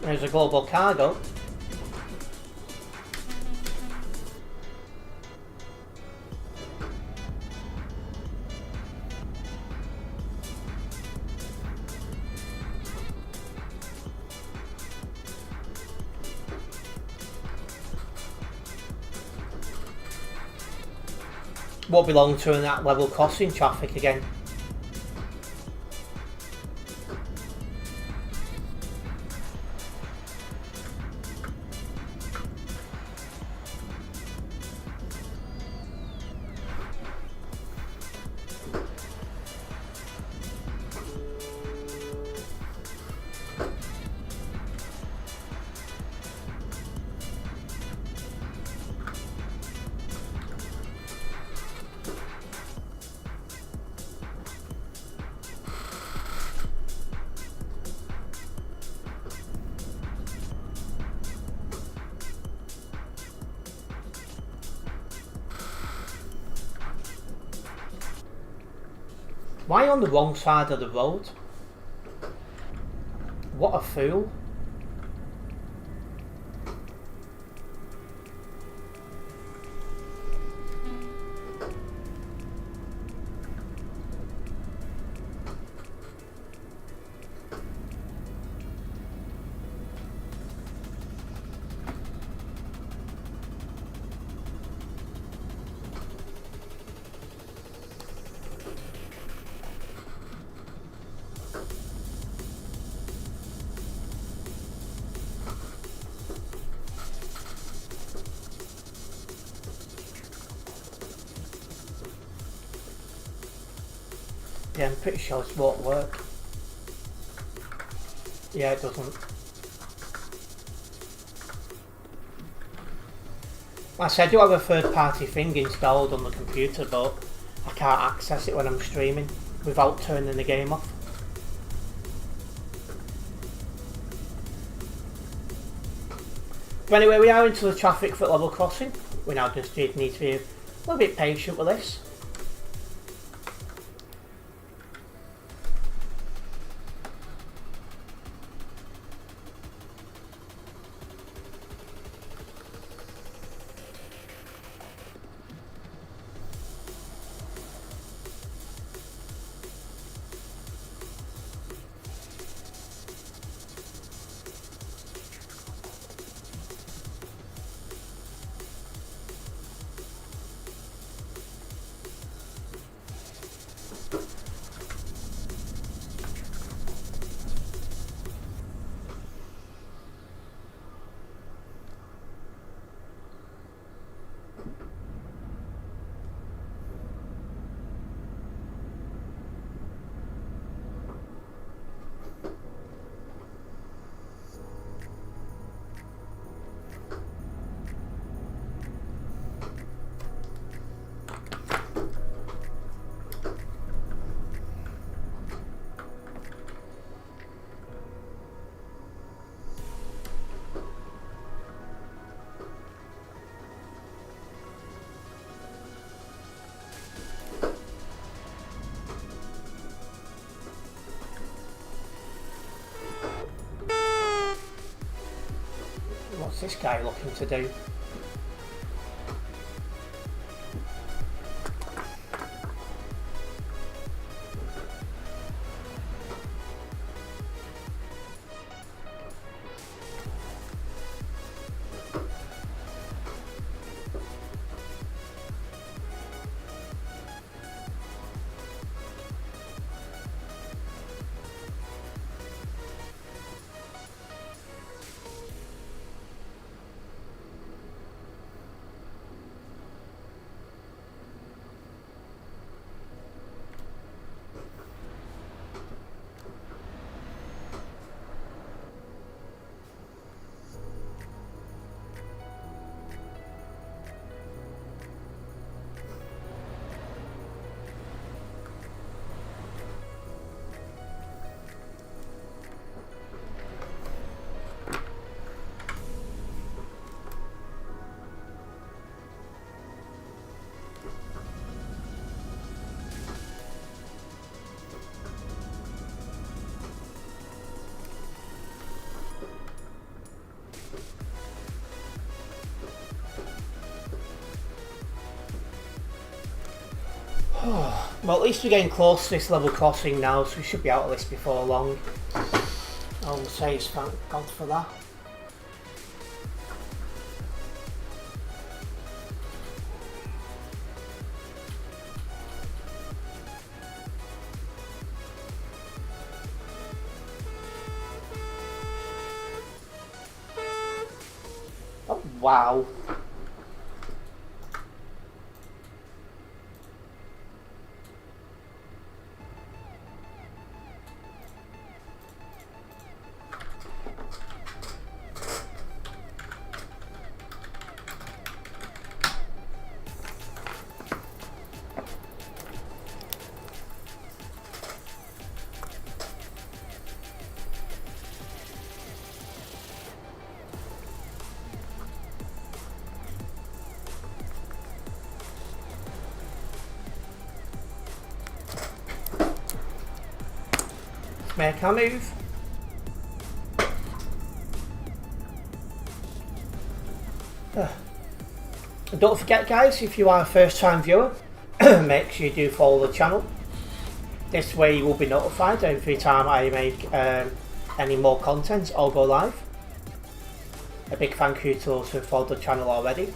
There's a global cargo. Won't be long to that level crossing traffic again. Why on the wrong side of the road? What a fool. Yeah, I'm pretty sure this won't work. Yeah, it doesn't. Like I said, I do have a third-party thing installed on the computer, but I can't access it when I'm streaming without turning the game off. But anyway, we are into the traffic for level crossing. We now just need to be a little bit patient with this. What's this guy looking to do? Well, at least we're getting close to this level crossing now, so we should be out of this before long. I will say thank God for that. Oh, wow. Make our move. And don't forget, guys, if you are a first time viewer, make sure you do follow the channel. This way you will be notified every time I make any more content or go live. A big thank you to those who have followed the channel already.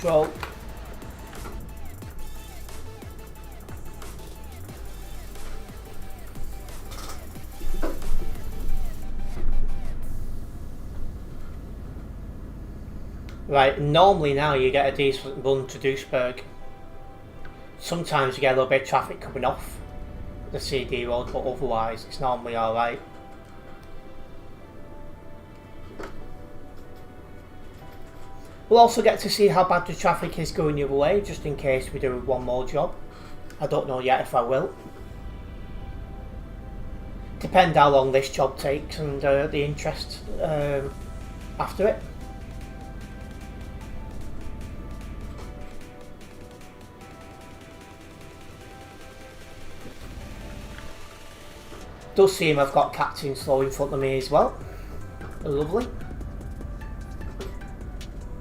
control. Right, normally now you get a decent run to Duisburg. Sometimes you get a little bit of traffic coming off the CD road, but otherwise it's normally alright. We'll also get to see how bad the traffic is going the other way, just in case we do one more job. I don't know yet if I will. Depend how long this job takes and the interest after it. Does seem I've got Captain Slow in front of me as well. Lovely.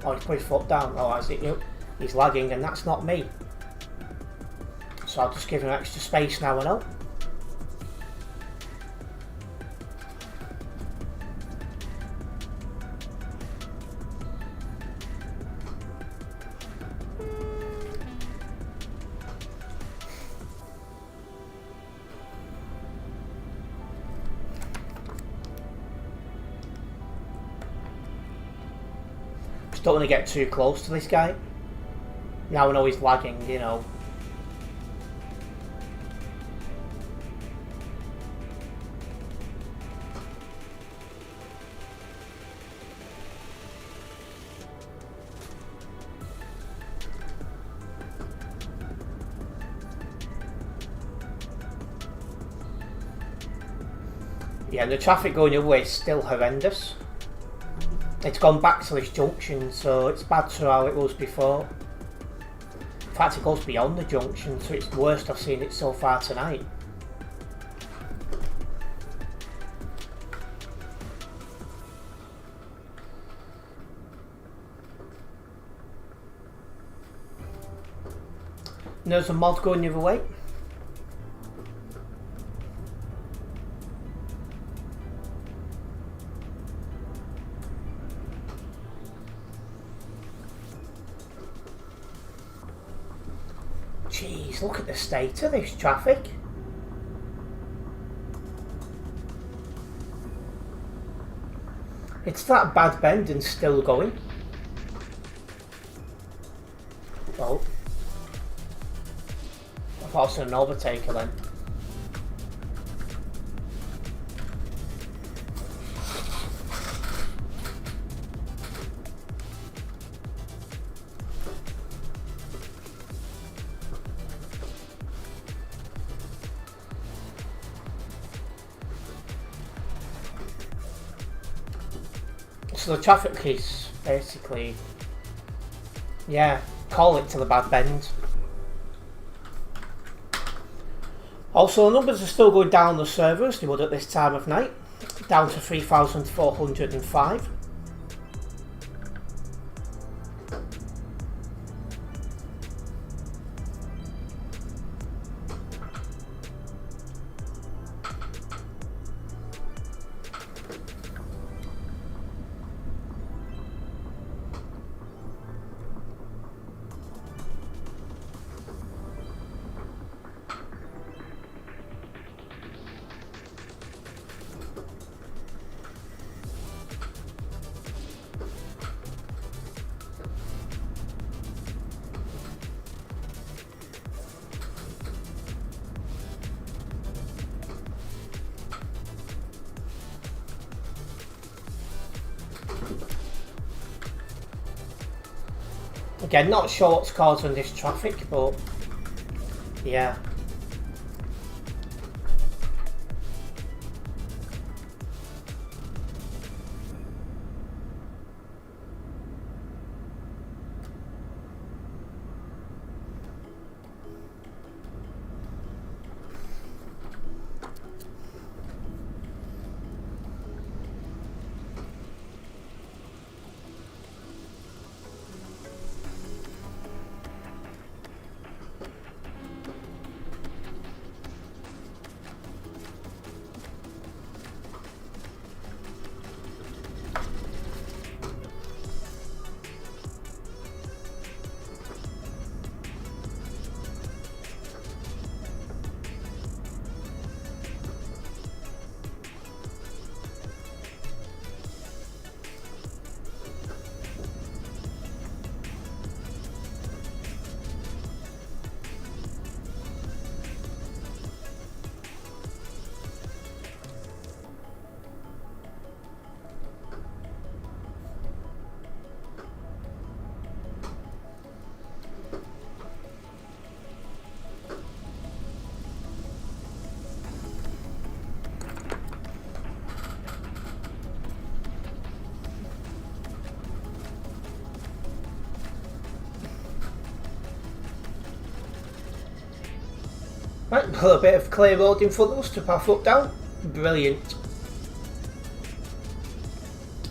Oh, he's put his foot down. Oh, that's it. He's lagging, and that's not me. So I'll just give him extra space now and all. Don't want to get too close to this guy. Now I know he's lagging, you know. Yeah, the traffic going your way is still horrendous. It's gone back to this junction, so it's bad to how it was before. In fact, it goes beyond the junction, so it's the worst I've seen it so far tonight. And there's a mod going the other way. Jeez, look at the state of this traffic. It's that bad bend and still going. Oh. I thought I was an overtaker then. So the traffic is basically, yeah, call it to the bad bend. Also, the numbers are still going down on the servers, they would at this time of night, down to 3,405. Again, not sure what's causing this traffic, but yeah. Right, a little bit of clear road in front of us to path up down. Brilliant.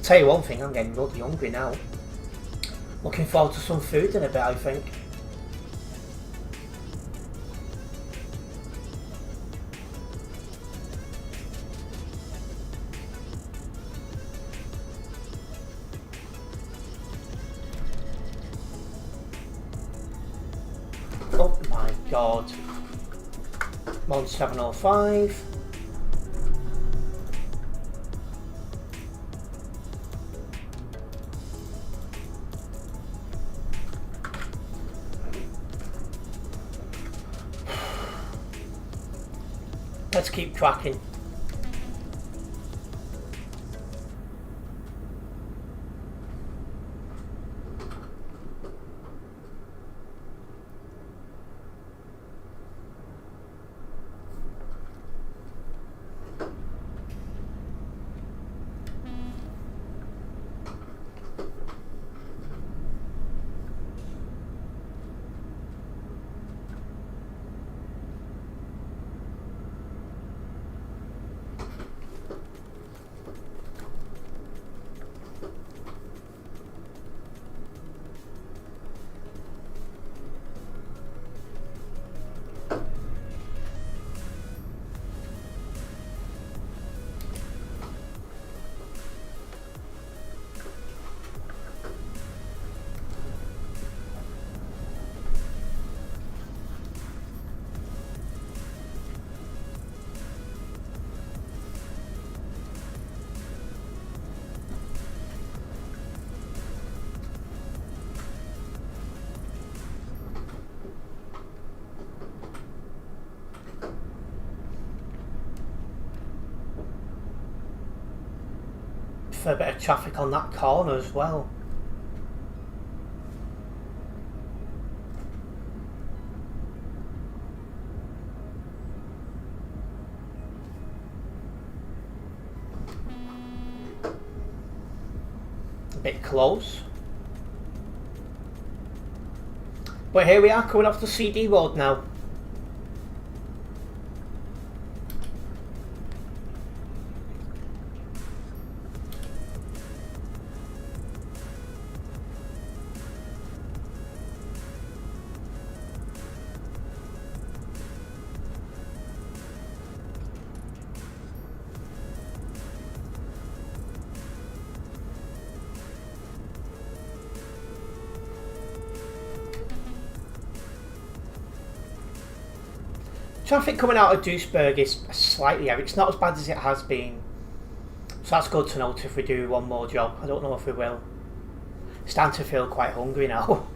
Tell you one thing, I'm getting bloody hungry now. Looking forward to some food in a bit, I think. Oh my god. I'm on 705. Let's keep cracking. For a bit of traffic on that corner as well. A bit close. But here we are coming off the CD road now. Traffic coming out of Duisburg is slightly heavy. It's not as bad as it has been. So that's good to note if we do one more job. I don't know if we will. Starting to feel quite hungry now.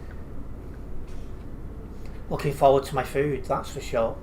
Looking forward to my food, that's for sure.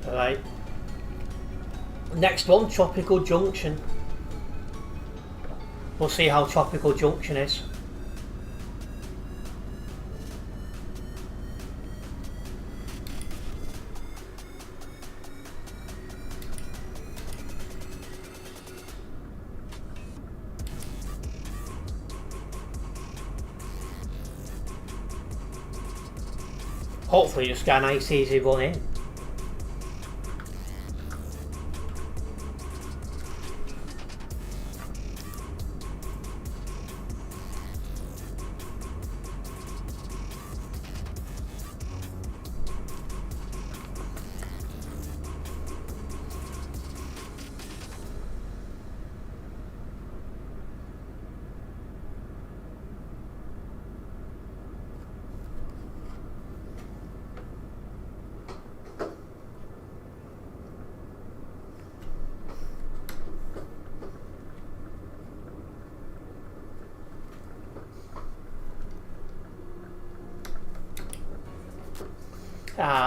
Right. Next one, Tropical Junction. We'll see how Tropical Junction is. Hopefully just get a nice easy run in.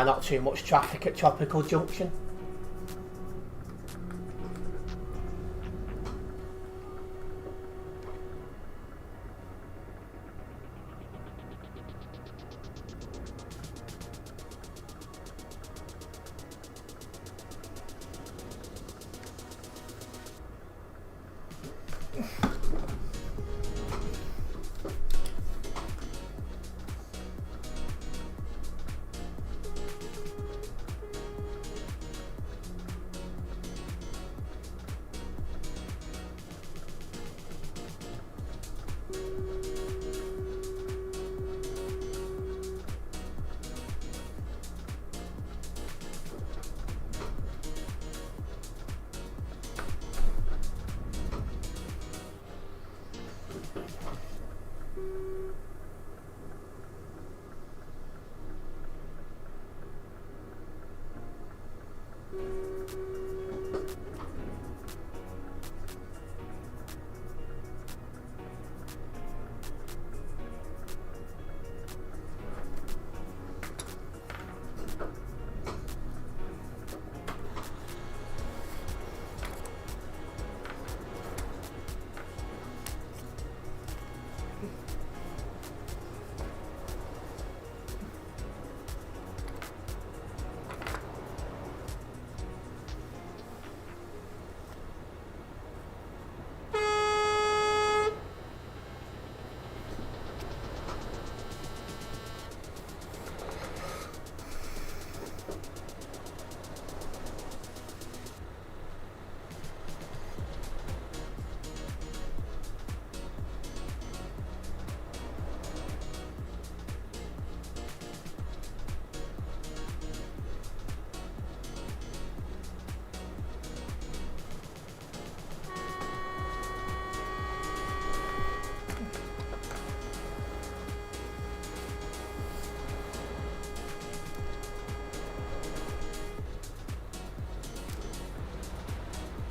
Not too much traffic at Tropical Junction.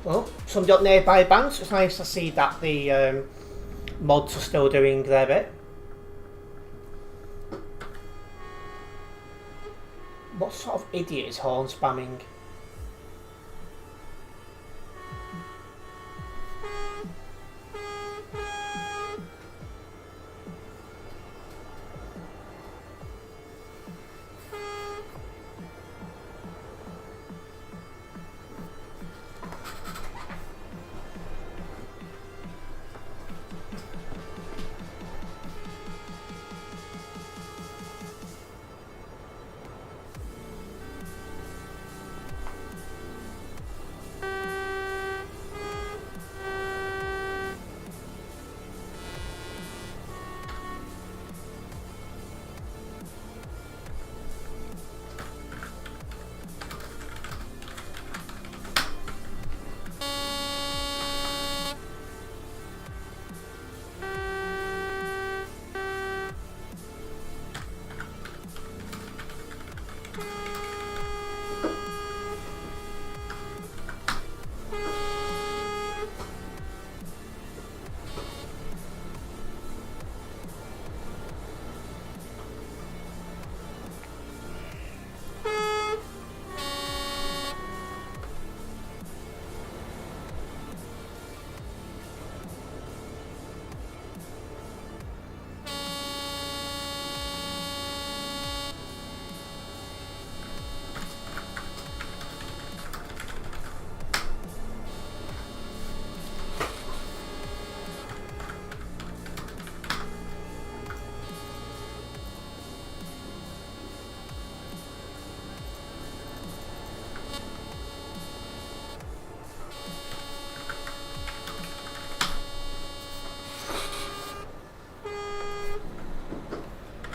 Well, some got nearby bands. It's nice to see that the mods are still doing their bit. What sort of idiot is horn spamming?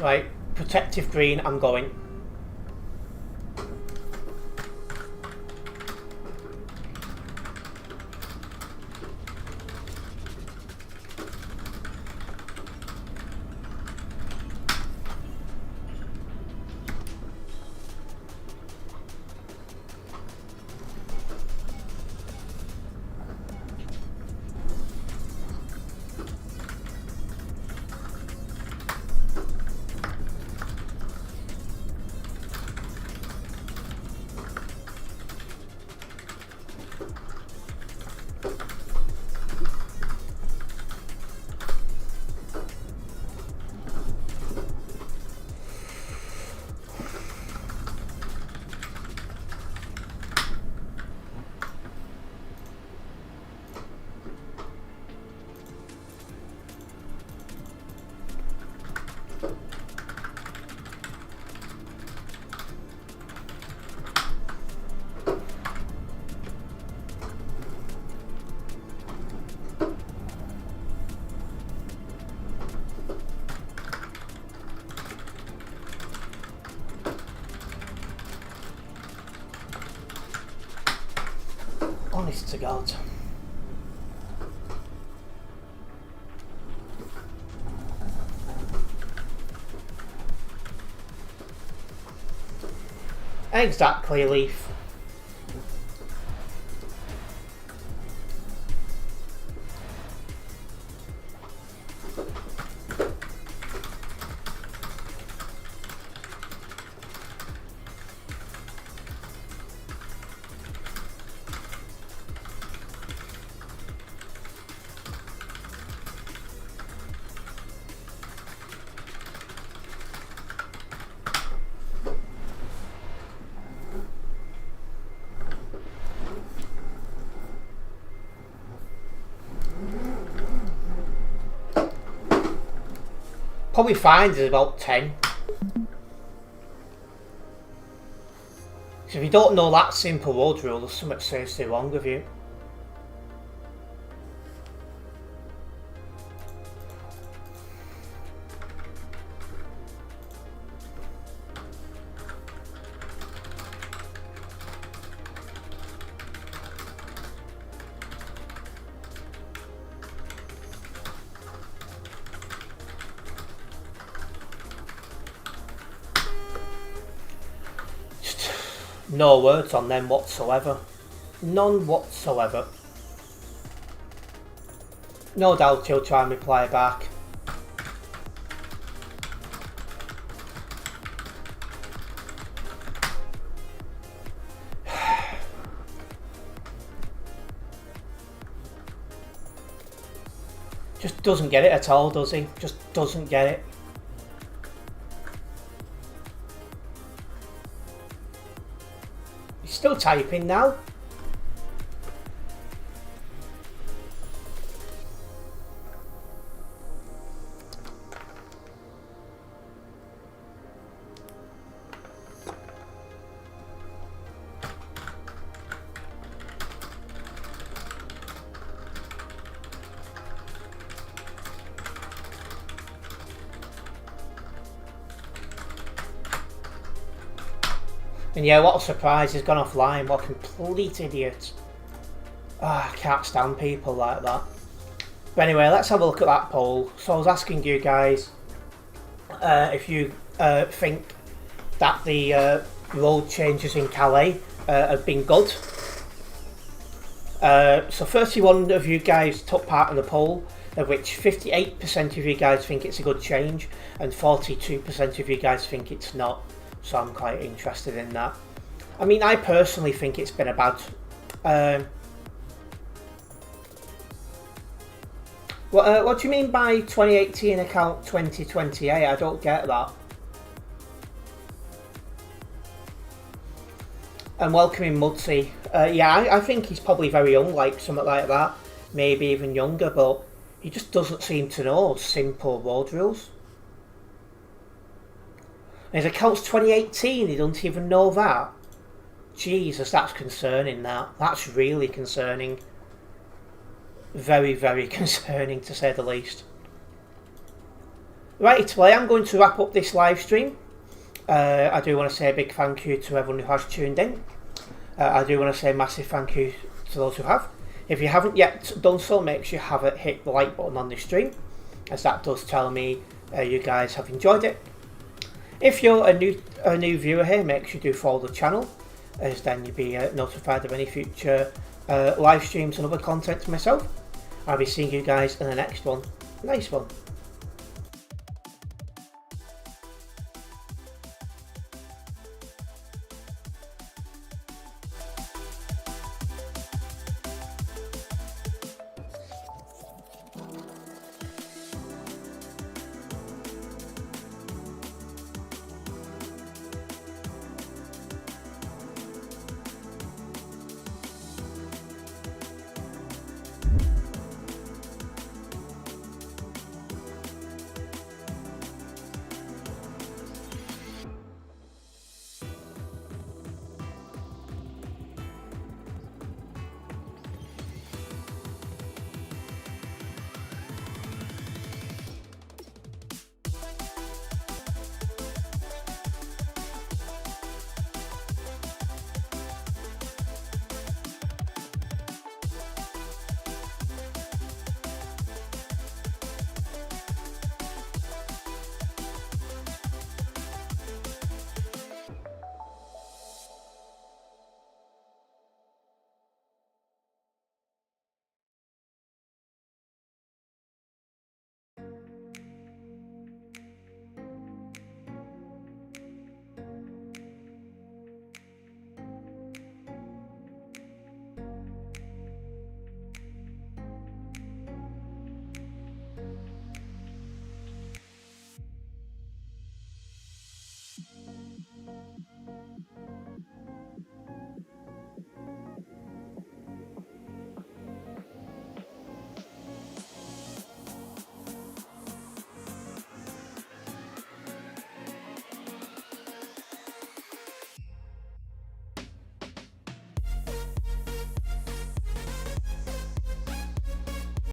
Right, protective green, I'm going. Honest to God. Exactly, Leaf. Probably finds is about 10. So if you don't know that simple road rule, there's something seriously wrong with you. No words on them whatsoever. None whatsoever. No doubt he'll try and reply back. Just doesn't get it at all, does he? Just doesn't get it. Still typing now. And yeah, what a surprise, he's gone offline. What a complete idiot. I can't stand people like that. But anyway, let's have a look at that poll. So I was asking you guys if you think that the road changes in Calais have been good. So 31 of you guys took part in the poll, of which 58% of you guys think it's a good change and 42% of you guys think it's not. So I'm quite interested in that. I mean, I personally think it's been a bad... what do you mean by 2018 account 2028? I don't get that. And welcoming Mudsy. Yeah, I think he's probably very young, like something like that. Maybe even younger, but he just doesn't seem to know simple road rules. And his account's 2018, he doesn't even know that. Jesus, that's concerning, that. That's really concerning. Very, very concerning, to say the least. Right, today I'm going to wrap up this live stream. I do want to say a big thank you to everyone who has tuned in. I do want to say a massive thank you to those who have. If you haven't yet done so, make sure you have hit the like button on this stream, as that does tell me you guys have enjoyed it. If you're a new viewer here, make sure you do follow the channel, as then you'll be notified of any future live streams and other content to myself. I'll be seeing you guys in the next one. Nice one.